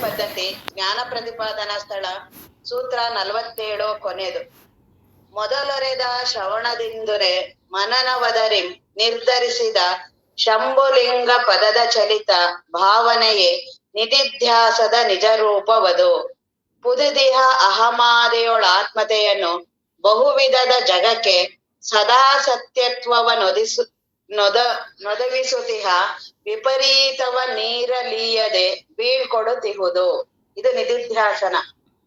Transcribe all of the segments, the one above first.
ಪದ್ಧತಿ ಜ್ಞಾನ ಪ್ರತಿಪಾದನಾ ಸ್ಥಳ ಸೂತ್ರ 47 ಕೊನೆದು. ಮೊದಲೊರೆದ ಶ್ರವಣದಿಂದುರೆ ಮನನವದರಿಂ ನಿರ್ಧರಿಸಿದ ಶಂಭುಲಿಂಗ ಪದದ ಚಲಿತ ಭಾವನೆಯೇ ನಿಧಿಧ್ಯಾಸದ ನಿಜರೂಪವದು. ಪುದುದಿಹ ಅಹಮಾದಿಯೊಳಾತ್ಮತೆಯನ್ನು ಬಹುವಿಧದ ಜಗಕ್ಕೆ ಸದಾ ನೊದವಿಸುತ್ತಿಹ ವಿಪರೀತವ ನೀರಲೀಯದೆ ಬೀಳ್ಕೊಡುತ್ತಿಹುದು. ಇದು ನಿಧಿಧ್ಯಾಸನ.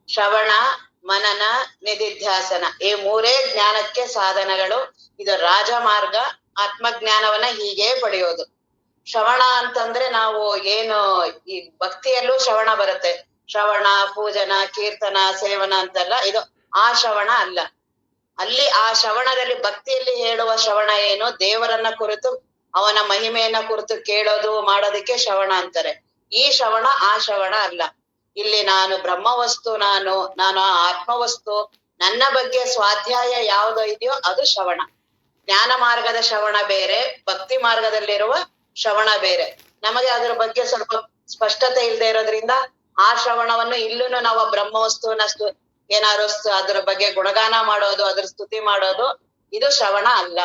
ಶ್ರವಣ, ಮನನ, ನಿಧಿಧ್ಯಾಸನ ಈ ಮೂರೇ ಜ್ಞಾನಕ್ಕೆ ಸಾಧನಗಳು. ಇದು ರಾಜಮಾರ್ಗ. ಆತ್ಮಜ್ಞಾನವನ್ನ ಹೀಗೆ ಪಡೆಯೋದು. ಶ್ರವಣ ಅಂತಂದ್ರೆ ನಾವು ಏನು ಈ ಭಕ್ತಿಯಲ್ಲೂ ಶ್ರವಣ ಬರುತ್ತೆ. ಶ್ರವಣ, ಪೂಜನ, ಕೀರ್ತನ, ಸೇವನ ಅಂತೆಲ್ಲ. ಇದು ಆ ಶ್ರವಣ ಅಲ್ಲ. ಅಲ್ಲಿ ಆ ಶ್ರವಣದಲ್ಲಿ ಭಕ್ತಿಯಲ್ಲಿ ಹೇಳುವ ಶ್ರವಣ ಏನು? ದೇವರನ್ನ ಕುರಿತು ಅವನ ಮಹಿಮೆಯನ್ನ ಕುರಿತು ಕೇಳೋದು ಮಾಡೋದಕ್ಕೆ ಶ್ರವಣ ಅಂತಾರೆ. ಈ ಶ್ರವಣ ಆ ಶ್ರವಣ ಅಲ್ಲ. ಇಲ್ಲಿ ನಾನು ಬ್ರಹ್ಮವಸ್ತು, ನಾನು ಆತ್ಮವಸ್ತು, ನನ್ನ ಬಗ್ಗೆ ಸ್ವಾಧ್ಯಾಯ ಯಾವ್ದು ಇದೆಯೋ ಅದು ಶ್ರವಣ. ಜ್ಞಾನ ಮಾರ್ಗದ ಶ್ರವಣ ಬೇರೆ, ಭಕ್ತಿ ಮಾರ್ಗದಲ್ಲಿರುವ ಶ್ರವಣ ಬೇರೆ. ನಮಗೆ ಅದ್ರ ಬಗ್ಗೆ ಸ್ವಲ್ಪ ಸ್ಪಷ್ಟತೆ ಇಲ್ಲದೆ ಇರೋದ್ರಿಂದ ಆ ಶ್ರವಣವನ್ನು ಇಲ್ಲೂ ನಾವು ಬ್ರಹ್ಮವಸ್ತುವನ್ನ ಏನಾದ್ರು ಅದ್ರ ಬಗ್ಗೆ ಗುಣಗಾನ ಮಾಡೋದು, ಅದ್ರ ಸ್ತುತಿ ಮಾಡೋದು, ಇದು ಶ್ರವಣ ಅಲ್ಲ.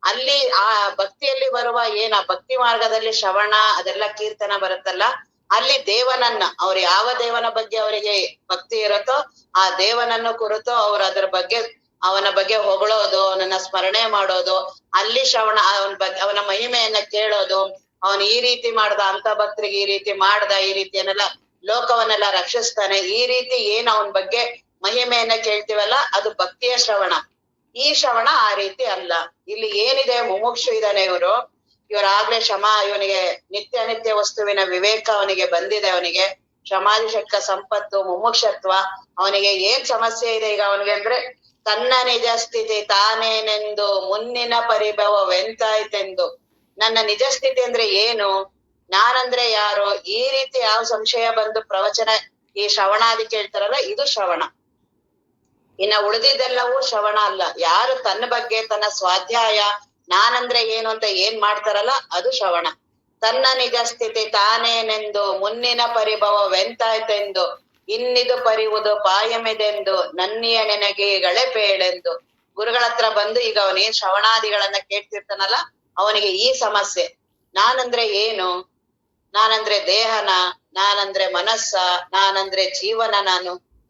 ಅಲ್ಲಿ ಆ ಭಕ್ತಿಯಲ್ಲಿ ಬರುವ ಭಕ್ತಿ ಮಾರ್ಗದಲ್ಲಿ ಶ್ರವಣ ಅದೆಲ್ಲ ಕೀರ್ತನ ಬರುತ್ತಲ್ಲ, ಅಲ್ಲಿ ದೇವನನ್ನ ಅವ್ರು ಯಾವ ದೇವನ ಬಗ್ಗೆ ಅವರಿಗೆ ಭಕ್ತಿ ಇರುತ್ತೋ ಆ ದೇವನನ್ನು ಕುರಿತು ಅವ್ರು ಅದ್ರ ಬಗ್ಗೆ ಅವನ ಬಗ್ಗೆ ಹೊಗಳೋದು, ಅವನನ್ನ ಸ್ಮರಣೆ ಮಾಡೋದು, ಅಲ್ಲಿ ಶ್ರವಣ. ಅವನ ಮಹಿಮೆಯನ್ನ ಕೇಳೋದು, ಅವನು ಈ ರೀತಿ ಮಾಡ್ದ, ಅಂತ ಭಕ್ತರಿಗೆ ಈ ರೀತಿ ಮಾಡ್ದ, ಈ ರೀತಿಯನ್ನೆಲ್ಲ ಲೋಕವನ್ನೆಲ್ಲ ರಕ್ಷಿಸ್ತಾನೆ, ಈ ರೀತಿ ಅವನ ಬಗ್ಗೆ ಮಹಿಮೆಯನ್ನ ಕೇಳ್ತೀವಲ್ಲ, ಅದು ಭಕ್ತಿಯ ಶ್ರವಣ. ಈ ಶ್ರವಣ ಆ ರೀತಿ ಅಲ್ಲ. ಇಲ್ಲಿ ಏನಿದೆ, ಮುಮುಕ್ಷು ಇದ್ದಾನೆ ಇವರಾಗ್ಲೇ ಇವನಿಗೆ ನಿತ್ಯ ಅನಿತ್ಯ ವಸ್ತುವಿನ ವಿವೇಕ ಅವನಿಗೆ ಬಂದಿದೆ. ಅವನಿಗೆ ಶ್ರಮಾದಿ ಷಟ್ಕ ಸಂಪತ್ತು, ಮುಮುಕ್ಷತ್ವ. ಅವನಿಗೆ ಏನ್ ಸಮಸ್ಯೆ ಇದೆ ಈಗ ಅವನಿಗೆ ಅಂದ್ರೆ, ತನ್ನ ನಿಜ ಸ್ಥಿತಿ ತಾನೇನೆಂದು ಮುನ್ನಿನ ಪರಿಭವವೆಂತಾಯ್ತೆಂದು. ನನ್ನ ನಿಜ ಸ್ಥಿತಿ ಅಂದ್ರೆ ಏನು, ನಾನಂದ್ರೆ ಯಾರು, ಈ ರೀತಿ ಯಾವ ಸಂಶಯ ಬಂದು ಪ್ರವಚನ ಈ ಶ್ರವಣಾದಿ ಕೇಳ್ತಾರಲ್ಲ, ಇದು ಶ್ರವಣ. ಇನ್ನ ಉಳಿದಿದ್ದೆಲ್ಲವೂ ಶ್ರವಣ ಅಲ್ಲ. ಯಾರು ತನ್ನ ಬಗ್ಗೆ ತನ್ನ ಸ್ವಾಧ್ಯಾಯ ನಾನಂದ್ರೆ ಏನು ಅಂತ ಏನ್ ಮಾಡ್ತಾರಲ್ಲ, ಅದು ಶ್ರವಣ. ತನ್ನ ನಿಜ ಸ್ಥಿತಿ ತಾನೇನೆಂದು ಮುನ್ನಿನ ಪರಿಭವವೆಂತಾಯ್ತೆಂದು ಇನ್ನಿದು ಪರಿವುದು ಪಾಯಮೆದೆಂದು ನನ್ನಿಯ ನೆನಗೆಗಳೇ ಪೇಳೆಂದು. ಗುರುಗಳ ಹತ್ರ ಬಂದು ಈಗ ಅವನೇನ್ ಶ್ರವಣಾದಿಗಳನ್ನ ಕೇಳ್ತಿರ್ತಾನಲ್ಲ, ಅವನಿಗೆ ಈ ಸಮಸ್ಯೆ. ನಾನಂದ್ರೆ ಏನು, ನಾನಂದ್ರೆ ದೇಹನ, ನಾನಂದ್ರೆ ಮನಸ್ಸ, ನಾನಂದ್ರೆ ಜೀವನ,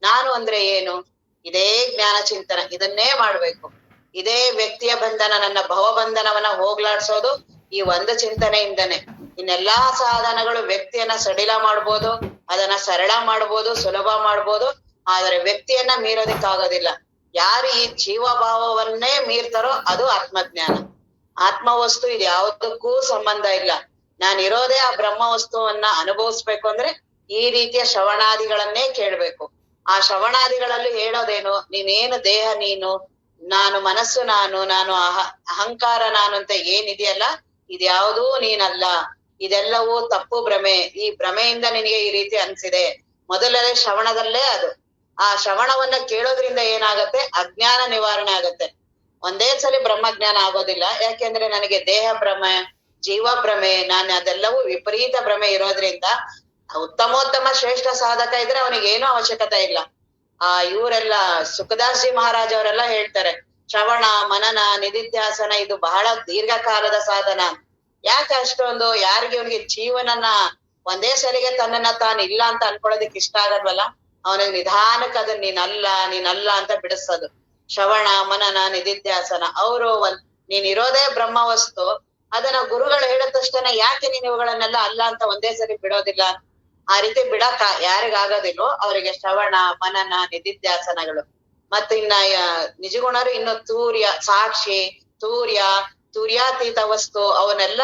ನಾನು ಅಂದ್ರೆ ಏನು? ಇದೇ ಜ್ಞಾನ ಚಿಂತನ, ಇದನ್ನೇ ಮಾಡ್ಬೇಕು. ಇದೇ ವ್ಯಕ್ತಿಯ ಬಂಧನ, ನನ್ನ ಭವಬಂಧನವನ್ನ ಹೋಗ್ಲಾಡ್ಸೋದು ಈ ಒಂದು ಚಿಂತನೆಯಿಂದನೇ. ಇನ್ನೆಲ್ಲಾ ಸಾಧನಗಳು ವ್ಯಕ್ತಿಯನ್ನ ಸಡಿಲ ಮಾಡ್ಬೋದು, ಅದನ್ನ ಸರಳ ಮಾಡ್ಬೋದು, ಸುಲಭ ಮಾಡ್ಬೋದು, ಆದ್ರೆ ವ್ಯಕ್ತಿಯನ್ನ ಮೀರೋದಿಕ್ಕಾಗೋದಿಲ್ಲ. ಯಾರು ಈ ಜೀವಭಾವವನ್ನೇ ಮೀರ್ತಾರೋ ಅದು ಆತ್ಮಜ್ಞಾನ. ಆತ್ಮವಸ್ತು ಇದು ಯಾವುದಕ್ಕೂ ಸಂಬಂಧ ಇಲ್ಲ. ನಾನಿರೋದೇ ಆ ಬ್ರಹ್ಮ ವಸ್ತುವನ್ನ ಅನುಭವಿಸ್ಬೇಕು ಅಂದ್ರೆ ಈ ರೀತಿಯ ಶ್ರವಣಾದಿಗಳನ್ನೇ ಕೇಳ್ಬೇಕು. ಆ ಶ್ರವಣಾದಿಗಳಲ್ಲಿ ಹೇಳೋದೇನು, ನೀನೇನು ದೇಹ ನೀನು, ನಾನು ಮನಸ್ಸು ನಾನು ಅಹಂಕಾರ ನಾನು ಅಂತ ಏನಿದೆಯಲ್ಲ, ಇದ್ಯಾವುದೂ ನೀನಲ್ಲ, ಇದೆಲ್ಲವೂ ತಪ್ಪು ಭ್ರಮೆ. ಈ ಭ್ರಮೆಯಿಂದ ನಿನಗೆ ಈ ರೀತಿ ಅನ್ಸಿದೆ. ಮೊದಲನೇ ಶ್ರವಣದಲ್ಲೇ ಅದು. ಆ ಶ್ರವಣವನ್ನ ಕೇಳೋದ್ರಿಂದ ಏನಾಗತ್ತೆ, ಅಜ್ಞಾನ ನಿವಾರಣೆ ಆಗತ್ತೆ. ಒಂದೇ ಸಲಿ ಬ್ರಹ್ಮಜ್ಞಾನ ಆಗೋದಿಲ್ಲ. ಯಾಕೆಂದ್ರೆ ನನಗೆ ದೇಹ ಭ್ರಮೆ, ಜೀವ ಭ್ರಮೆ, ನಾನು ಅದೆಲ್ಲವೂ ವಿಪರೀತ ಭ್ರಮೆ ಇರೋದ್ರಿಂದ ಉತ್ತಮೋತ್ತಮ ಶ್ರೇಷ್ಠ ಸಾಧಕ ಇದ್ರೆ ಅವನಿಗೆ ಏನೂ ಅವಶ್ಯಕತೆ ಇಲ್ಲ. ಇವರೆಲ್ಲ ಸುಖದಾಸ್ ಜಿ ಮಹಾರಾಜ್ ಅವರೆಲ್ಲ ಹೇಳ್ತಾರೆ, ಶ್ರವಣ, ಮನನ, ನಿಧಿಧ್ಯಾಸನ ಇದು ಬಹಳ ದೀರ್ಘಕಾಲದ ಸಾಧನ. ಯಾಕೆ ಅಷ್ಟೊಂದು? ಯಾರಿಗೆ ಇವನಿಗೆ ಜೀವನನ ಒಂದೇ ಸಲಿಗೆ ತನ್ನನ್ನ ತಾನು ಇಲ್ಲ ಅಂತ ಅನ್ಕೊಳ್ಳೋದಕ್ಕೆ ಇಷ್ಟ ಆಗಲ್ವಲ್ಲ, ಅವನಿಗೆ ನಿಧಾನಕ್ಕೆ ಅದನ್ನ ನೀನಲ್ಲ ಅಂತ ಬಿಡಿಸೋದು. ಶ್ರವಣ, ಮನನ, ನಿಧಿಧ್ಯಾಸನ ಅವರು ನೀನಿರೋದೇ ಬ್ರಹ್ಮವಸ್ತು. ಅದನ್ನ ಗುರುಗಳು ಹೇಳಿದ ತಕ್ಷಣ ಯಾಕೆ ನೀನ್ ಇವುಗಳನ್ನೆಲ್ಲ ಅಲ್ಲ ಅಂತ ಒಂದೇ ಸರಿ ಬಿಡೋದಿಲ್ಲ? ಆ ರೀತಿ ಬಿಡಕ ಯಾರಿಗಾಗೋದಿಲ್ವೋ ಅವರಿಗೆ ಶ್ರವಣ, ಮನನ, ನಿಧಿಧ್ಯಾಸನಗಳು. ಮತ್ತೆ ಇನ್ನ ನಿಜಗುಣರು ಇನ್ನು ತೂರ್ಯ, ಸಾಕ್ಷಿ, ತೂರ್ಯಾತೀತ ವಸ್ತು, ಅವನ್ನೆಲ್ಲ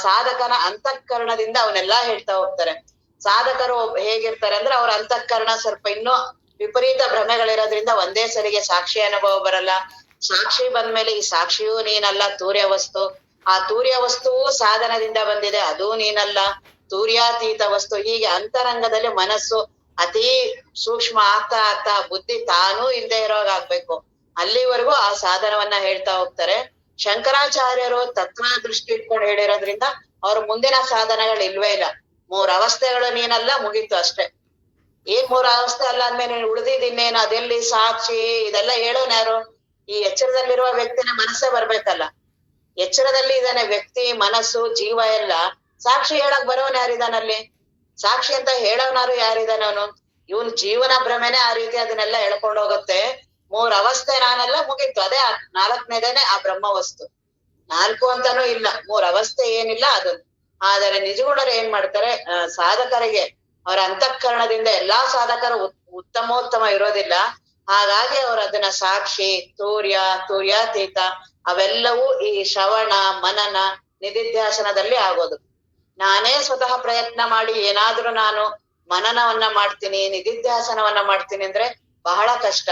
ಸಾಧಕನ ಅಂತಃಕರಣದಿಂದ ಅವನ್ನೆಲ್ಲಾ ಹೇಳ್ತಾ ಹೋಗ್ತಾರೆ. ಸಾಧಕರು ಹೇಗಿರ್ತಾರೆ ಅಂದ್ರೆ ಅವ್ರ ಅಂತಃಕರಣ ಸ್ವಲ್ಪ ಇನ್ನೂ ವಿಪರೀತ ಭ್ರಮೆಗಳಿರೋದ್ರಿಂದ ಒಂದೇ ಸರಿಗೆ ಸಾಕ್ಷಿ ಅನುಭವ ಬರಲ್ಲ. ಸಾಕ್ಷಿ ಬಂದ್ಮೇಲೆ ಈ ಸಾಕ್ಷಿಯೂ ನೀನಲ್ಲ, ತೂರ್ಯ ವಸ್ತು. ಆ ತೂರ್ಯ ವಸ್ತುವು ಸಾಧನದಿಂದ ಬಂದಿದೆ, ಅದೂ ನೀನಲ್ಲ, ತೂರ್ಯಾತೀತ ವಸ್ತು. ಹೀಗೆ ಅಂತರಂಗದಲ್ಲಿ ಮನಸ್ಸು ಅತಿ ಸೂಕ್ಷ್ಮ ಆಗ್ತಾ ಬುದ್ಧಿ ತಾನೂ ಇಲ್ದೇ ಇರೋಗಾಗ್ಬೇಕು. ಅಲ್ಲಿವರೆಗೂ ಆ ಸಾಧನವನ್ನ ಹೇಳ್ತಾ ಹೋಗ್ತಾರೆ. ಶಂಕರಾಚಾರ್ಯರು ತತ್ವ ದೃಷ್ಟಿ ಇಟ್ಕೊಂಡು ಹೇಳಿರೋದ್ರಿಂದ ಅವ್ರ ಮುಂದಿನ ಸಾಧನಗಳು ಇಲ್ವೇ ಇಲ್ಲ. ಮೂರ್ ಅವಸ್ಥೆಗಳು ನೀನಲ್ಲ, ಮುಗೀತು ಅಷ್ಟೇ. ಏನ್ ಮೂರ್ ಅವಸ್ಥೆ ಅಲ್ಲ ಅಂದ್ಮೇಲೆ ನೀನು ಉಳಿದಿದ್ದೀನೇನು, ಅದೆಲ್ಲಿ ಸಾಕ್ಷಿ, ಇದೆಲ್ಲ ಹೇಳೋನ್ ಯಾರು? ಈ ಎಚ್ಚರದಲ್ಲಿರುವ ವ್ಯಕ್ತಿನ ಮನಸ್ಸೇ ಬರ್ಬೇಕಲ್ಲ. ಎಚ್ಚರದಲ್ಲಿ ಇದಾನೆ ವ್ಯಕ್ತಿ, ಮನಸ್ಸು, ಜೀವ ಎಲ್ಲ. ಸಾಕ್ಷಿ ಹೇಳಕ್ ಬರೋನ್ ಯಾರಿದಾನಲ್ಲಿ? ಸಾಕ್ಷಿ ಅಂತ ಹೇಳೋನಾರು ಯಾರಿದಾನೆ? ಅವನು ಇವನ್ ಜೀವನ ಭ್ರಮೆನೆ ಆ ರೀತಿ ಅದನ್ನೆಲ್ಲ ಹೇಳ್ಕೊಂಡು ಹೋಗುತ್ತೆ. ಮೂರ್ ಅವಸ್ಥೆ ನಾನಲ್ಲ, ಮುಗೀತು. ಅದೇ ನಾಲ್ಕನೇದೇನೆ ಆ ಬ್ರಹ್ಮ ವಸ್ತು. ನಾಲ್ಕು ಅಂತಾನೂ ಇಲ್ಲ, ಮೂರ್ ಅವಸ್ಥೆ ಏನಿಲ್ಲ ಅದು. ಆದರೆ ನಿಜಗುಣರು ಏನ್ ಮಾಡ್ತಾರೆ, ಸಾಧಕರಿಗೆ ಅವರ ಅಂತಃಕರಣದಿಂದ ಎಲ್ಲಾ ಸಾಧಕರು ಉತ್ತಮೋತ್ತಮ ಇರೋದಿಲ್ಲ. ಹಾಗಾಗಿ ಅವ್ರು ಅದನ್ನ ಸಾಕ್ಷಿ, ತೂರ್ಯಾತೀತ ಅವೆಲ್ಲವೂ ಈ ಶ್ರವಣ, ಮನನ, ನಿಧಿಧ್ಯಾಸನದಲ್ಲಿ ಆಗೋದು. ನಾನೇ ಸ್ವತಃ ಪ್ರಯತ್ನ ಮಾಡಿ ಏನಾದ್ರೂ ನಾನು ಮನನವನ್ನ ಮಾಡ್ತೀನಿ, ನಿಧಿಧ್ಯಾಸನವನ್ನ ಮಾಡ್ತೀನಿ ಅಂದ್ರೆ ಬಹಳ ಕಷ್ಟ.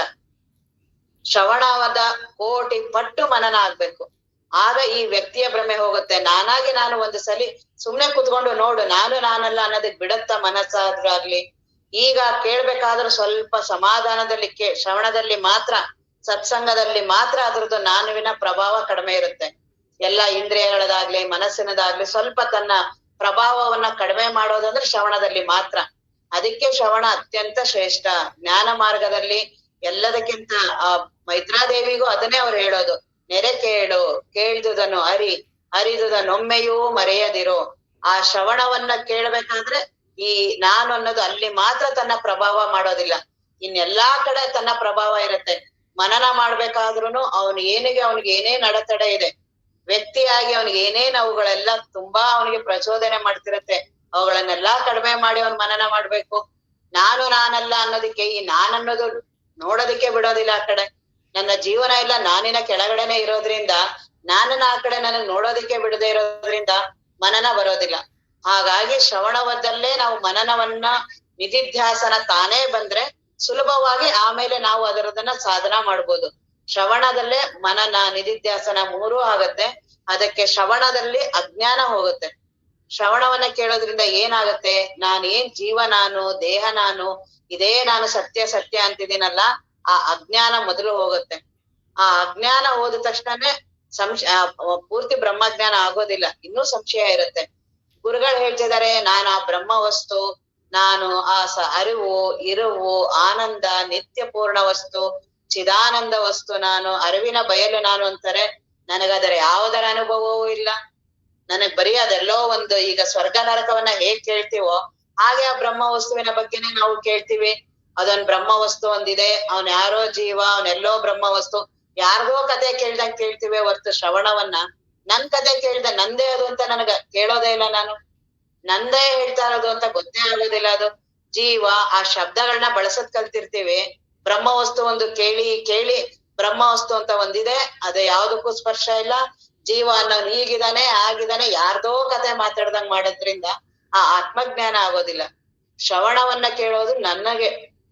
ಶ್ರವಣವಾದ ಕೋಟಿ ಪಟ್ಟು ಮನನ ಆಗ್ಬೇಕು. ಆಗ ಈ ವ್ಯಕ್ತಿಯ ಭ್ರಮೆ ಹೋಗುತ್ತೆ. ನಾನಾಗಿ ನಾನು ಒಂದು ಸಲಿ ಸುಮ್ನೆ ಕುತ್ಕೊಂಡು ನೋಡು, ನಾನಲ್ಲ ಅನ್ನೋದಕ್ ಬಿಡತ್ತ ಮನಸ್ಸಾದ್ರೂ ಆಗ್ಲಿ. ಈಗ ಕೇಳ್ಬೇಕಾದ್ರೂ ಸ್ವಲ್ಪ ಸಮಾಧಾನದಲ್ಲಿ ಶ್ರವಣದಲ್ಲಿ ಮಾತ್ರ, ಸತ್ಸಂಗದಲ್ಲಿ ಮಾತ್ರ ಅದ್ರದ್ದು ನಾನುವಿನ ಪ್ರಭಾವ ಕಡಿಮೆ ಇರುತ್ತೆ. ಎಲ್ಲ ಇಂದ್ರಿಯಗಳದಾಗ್ಲಿ ಮನಸ್ಸಿನದಾಗ್ಲಿ ಸ್ವಲ್ಪ ತನ್ನ ಪ್ರಭಾವವನ್ನ ಕಡಿಮೆ ಮಾಡೋದಂದ್ರೆ ಶ್ರವಣದಲ್ಲಿ ಮಾತ್ರ. ಅದಕ್ಕೆ ಶ್ರವಣ ಅತ್ಯಂತ ಶ್ರೇಷ್ಠ. ಜ್ಞಾನ ಮಾರ್ಗದಲ್ಲಿ ಎಲ್ಲದಕ್ಕಿಂತ ಮೈತ್ರಾದೇವಿಗೂ ಅದನ್ನೇ ಅವ್ರು ಹೇಳೋದು, ನೆರೆ ಕೇಳ್ದುದನ್ನು ಅರಿದುದನ್ನೊಮ್ಮೆಯೂ ಮರೆಯದಿರೋ. ಆ ಶ್ರವಣವನ್ನ ಕೇಳ್ಬೇಕಾದ್ರೆ ಈ ನಾನು ಅನ್ನೋದು ಅಲ್ಲಿ ಮಾತ್ರ ತನ್ನ ಪ್ರಭಾವ ಮಾಡೋದಿಲ್ಲ, ಇನ್ನೆಲ್ಲಾ ಕಡೆ ತನ್ನ ಪ್ರಭಾವ ಇರುತ್ತೆ. ಮನನ ಮಾಡ್ಬೇಕಾದ್ರುನು ಅವನಿಗೆ ಏನೇನ್ ಅಡೆತಡೆ ಇದೆ, ವ್ಯಕ್ತಿಯಾಗಿ ಅವನಿಗೆ ಏನೇನ್ ಅವುಗಳೆಲ್ಲ ತುಂಬಾ ಅವನಿಗೆ ಪ್ರಚೋದನೆ ಮಾಡ್ತಿರತ್ತೆ, ಅವುಗಳನ್ನೆಲ್ಲಾ ಕಡಿಮೆ ಮಾಡಿ ಅವನ್ ಮನನ ಮಾಡ್ಬೇಕು. ನಾನಲ್ಲ ಅನ್ನೋದಕ್ಕೆ ಈ ನಾನನ್ನೋದು ನೋಡೋದಿಕ್ಕೆ ಬಿಡೋದಿಲ್ಲ. ಆ ಕಡೆ ನನ್ನ ಜೀವನ ಎಲ್ಲ ನಾನಿನ ಕೆಳಗಡೆನೆ ಇರೋದ್ರಿಂದ, ನಾನನ್ನ ಆ ಕಡೆ ನನಗ್ ನೋಡೋದಿಕ್ಕೆ ಬಿಡದೆ ಇರೋದ್ರಿಂದ ಮನನ ಬರೋದಿಲ್ಲ. ಹಾಗಾಗಿ ಶ್ರವಣವದಲ್ಲೇ ನಾವು ಮನನವನ್ನ, ನಿಧಿಧ್ಯಾಸನ ತಾನೇ ಬಂದ್ರೆ ಸುಲಭವಾಗಿ ಆಮೇಲೆ ನಾವು ಅದರದನ್ನ ಸಾಧನ ಮಾಡ್ಬೋದು. ಶ್ರವಣದಲ್ಲೇ ಮನನ, ನಿಧಿಧ್ಯಾಸನ ಮೂರೂ ಆಗತ್ತೆ. ಅದಕ್ಕೆ ಶ್ರವಣದಲ್ಲಿ ಅಜ್ಞಾನ ಹೋಗುತ್ತೆ. ಶ್ರವಣವನ್ನ ಕೇಳೋದ್ರಿಂದ ಏನಾಗತ್ತೆ, ನಾನೇನ್ ಜೀವ ನಾನು, ದೇಹ ನಾನು, ಇದೇ ನಾನು ಸತ್ಯ ಅಂತಿದ್ದೀನಲ್ಲ, ಆ ಅಜ್ಞಾನ ಮೊದಲು ಹೋಗುತ್ತೆ. ಆ ಅಜ್ಞಾನ ಹೋದ ತಕ್ಷಣನೇ ಪೂರ್ತಿ ಬ್ರಹ್ಮಜ್ಞಾನ ಆಗೋದಿಲ್ಲ, ಇನ್ನೂ ಸಂಶಯ ಇರುತ್ತೆ. ಗುರುಗಳು ಹೇಳ್ತಿದ್ದಾರೆ, ನಾನು ಆ ಬ್ರಹ್ಮ ವಸ್ತು, ನಾನು ಆ ಅರಿವು, ಇರುವು, ಆನಂದ, ನಿತ್ಯ ಪೂರ್ಣ ವಸ್ತು, ಚಿದಾನಂದ ವಸ್ತು ನಾನು, ಅರಿವಿನ ಬಯಲು ನಾನು ಅಂತಾರೆ. ನನಗದರ ಯಾವುದರ ಅನುಭವವೂ ಇಲ್ಲ. ನನಗ್ ಬರೀ ಅದೆಲ್ಲೋ ಒಂದು, ಈಗ ಸ್ವರ್ಗ ನರಕವನ್ನ ಹೇಗ್ ಕೇಳ್ತೀವೋ ಹಾಗೆ ಆ ಬ್ರಹ್ಮ ವಸ್ತುವಿನ ಬಗ್ಗೆನೆ ನಾವು ಕೇಳ್ತೀವಿ. ಅದೊಂದ್ ಬ್ರಹ್ಮ ವಸ್ತು ಒಂದಿದೆ, ಅವನ್ ಯಾರೋ ಜೀವ, ಅವನೆಲ್ಲೋ ಬ್ರಹ್ಮ ವಸ್ತು, ಯಾರ್ದೋ ಕತೆ ಕೇಳ್ದಂಗ್ ಕೇಳ್ತೀವಿ ಹೊರ್ತು ಶ್ರವಣವನ್ನ ನನ್ ಕತೆ ಕೇಳ್ದೆ ನಂದೇ ಅದು ಅಂತ ನನಗ ಕೇಳೋದೇ ಇಲ್ಲ. ನಾನು ನಂದೇ ಹೇಳ್ತಾ ಇರೋದು ಅಂತ ಗೊತ್ತೇ ಆಗೋದಿಲ್ಲ. ಅದು ಜೀವ ಆ ಶಬ್ದಗಳನ್ನ ಬಳಸದ್ ಕಲ್ತಿರ್ತೀವಿ. ಬ್ರಹ್ಮ ವಸ್ತು ಒಂದು ಕೇಳಿ ಬ್ರಹ್ಮ ವಸ್ತು ಅಂತ ಒಂದಿದೆ, ಅದು ಯಾವ್ದಕ್ಕೂ ಸ್ಪರ್ಶ ಇಲ್ಲ. ಜೀವ ಅನ್ನೋನ್ ಹೀಗಿದಾನೆ ಆಗಿದಾನೆ ಯಾರ್ದೋ ಕತೆ ಮಾತಾಡ್ದಂಗ್ ಮಾಡೋದ್ರಿಂದ ಆ ಆತ್ಮಜ್ಞಾನ ಆಗೋದಿಲ್ಲ. ಶ್ರವಣವನ್ನ ಕೇಳೋದು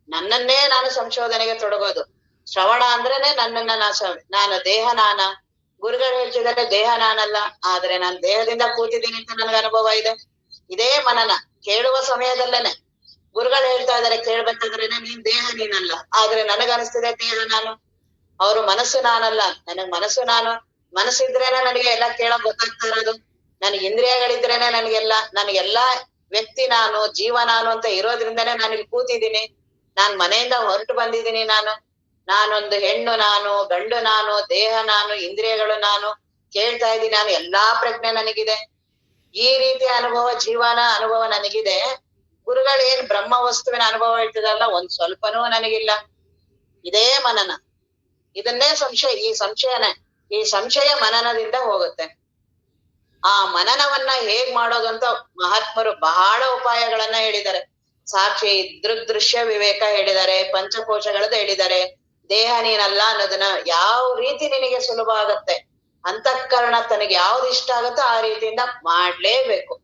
ನನ್ನನ್ನೇ ನಾನು ಸಂಶೋಧನೆಗೆ ತೊಡಗೋದು. ಶ್ರವಣ ಅಂದ್ರೇನೆ ನನ್ನನ್ನ ನಾನು ದೇಹ ನಾನ. ಗುರುಗಳು ಹೇಳ್ತಿದ್ದಾರೆ ದೇಹ ನಾನಲ್ಲ, ಆದ್ರೆ ನಾನ್ ದೇಹದಿಂದ ಕೂತಿದ್ದೀನಿ ಅಂತ ನನ್ಗೆ ಅನುಭವ ಇದೆ. ಇದೇ ಮನನ ಕೇಳುವ ಸಮಯದಲ್ಲೇನೆ ಗುರುಗಳು ಹೇಳ್ತಾ ಇದಾರೆ, ಕೇಳ್ಬೇಕಾದ್ರೇನೆ ನೀನ್ ದೇಹ ನೀನಲ್ಲ, ಆದ್ರೆ ನನಗನ್ಸ್ತಿದೆ ದೇಹ ನಾನು. ಅವ್ರು ಮನಸ್ಸು ನಾನಲ್ಲ, ನನಗ್ ಮನಸ್ಸು ನಾನು. ಮನಸ್ಸಿದ್ರೇನೆ ನನಗೆ ಎಲ್ಲ ಕೇಳಕ್ ಗೊತ್ತಾಗ್ತಾ ಇರೋದು. ನನಗೆ ಇಂದ್ರಿಯಗಳಿದ್ರೇನೆ ನನಗೆಲ್ಲಾ ವ್ಯಕ್ತಿ ನಾನು, ಜೀವ ನಾನು ಅಂತ ಇರೋದ್ರಿಂದನೇ ನಾನಿಲ್ಲಿ ಕೂತಿದ್ದೀನಿ. ನಾನ್ ಮನೆಯಿಂದ ಹೊರಟು ಬಂದಿದ್ದೀನಿ. ನಾನೊಂದು ಹೆಣ್ಣು ನಾನು, ಗಂಡು ನಾನು, ದೇಹ ನಾನು, ಇಂದ್ರಿಯಗಳು ನಾನು, ಕೇಳ್ತಾ ಇದ್ದೀನಿ ನಾನು, ಎಲ್ಲಾ ಪ್ರಜ್ಞೆ ನನಗಿದೆ. ಈ ರೀತಿಯ ಅನುಭವ, ಜೀವನ ಅನುಭವ ನನಗಿದೆ. ಗುರುಗಳು ಏನ್ ಬ್ರಹ್ಮ ವಸ್ತುವಿನ ಅನುಭವ ಹೇಳ್ತಿದಲ್ಲ, ಒಂದ್ ಸ್ವಲ್ಪನೂ ನನಗಿಲ್ಲ. ಇದೇ ಮನನ, ಇದನ್ನೇ ಈ ಸಂಶಯ ಮನನದಿಂದ ಹೋಗುತ್ತೆ. ಆ ಮನನವನ್ನ ಹೇಗ್ ಮಾಡೋದು ಅಂತ ಮಹಾತ್ಮರು ಬಹಳ ಉಪಾಯಗಳನ್ನ ಹೇಳಿದ್ದಾರೆ. ಸಾಕ್ಷಿ ದೃಗ್ದೃಶ್ಯ ವಿವೇಕ ಹೇಳಿದ್ದಾರೆ, ಪಂಚಕೋಶಗಳದ್ದು ಹೇಳಿದ್ದಾರೆ. ದೇಹ ನೀನಲ್ಲ ಅನ್ನೋದನ್ನ ಯಾವ ರೀತಿ ನಿನಗೆ ಸುಲಭ ಆಗತ್ತೆ, ಅಂತಃಕರಣ ತನಗೆ ಯಾವ್ದು ಇಷ್ಟ ಆಗುತ್ತೋ ಆ ರೀತಿಯಿಂದ ಮಾಡ್ಲೇಬೇಕು.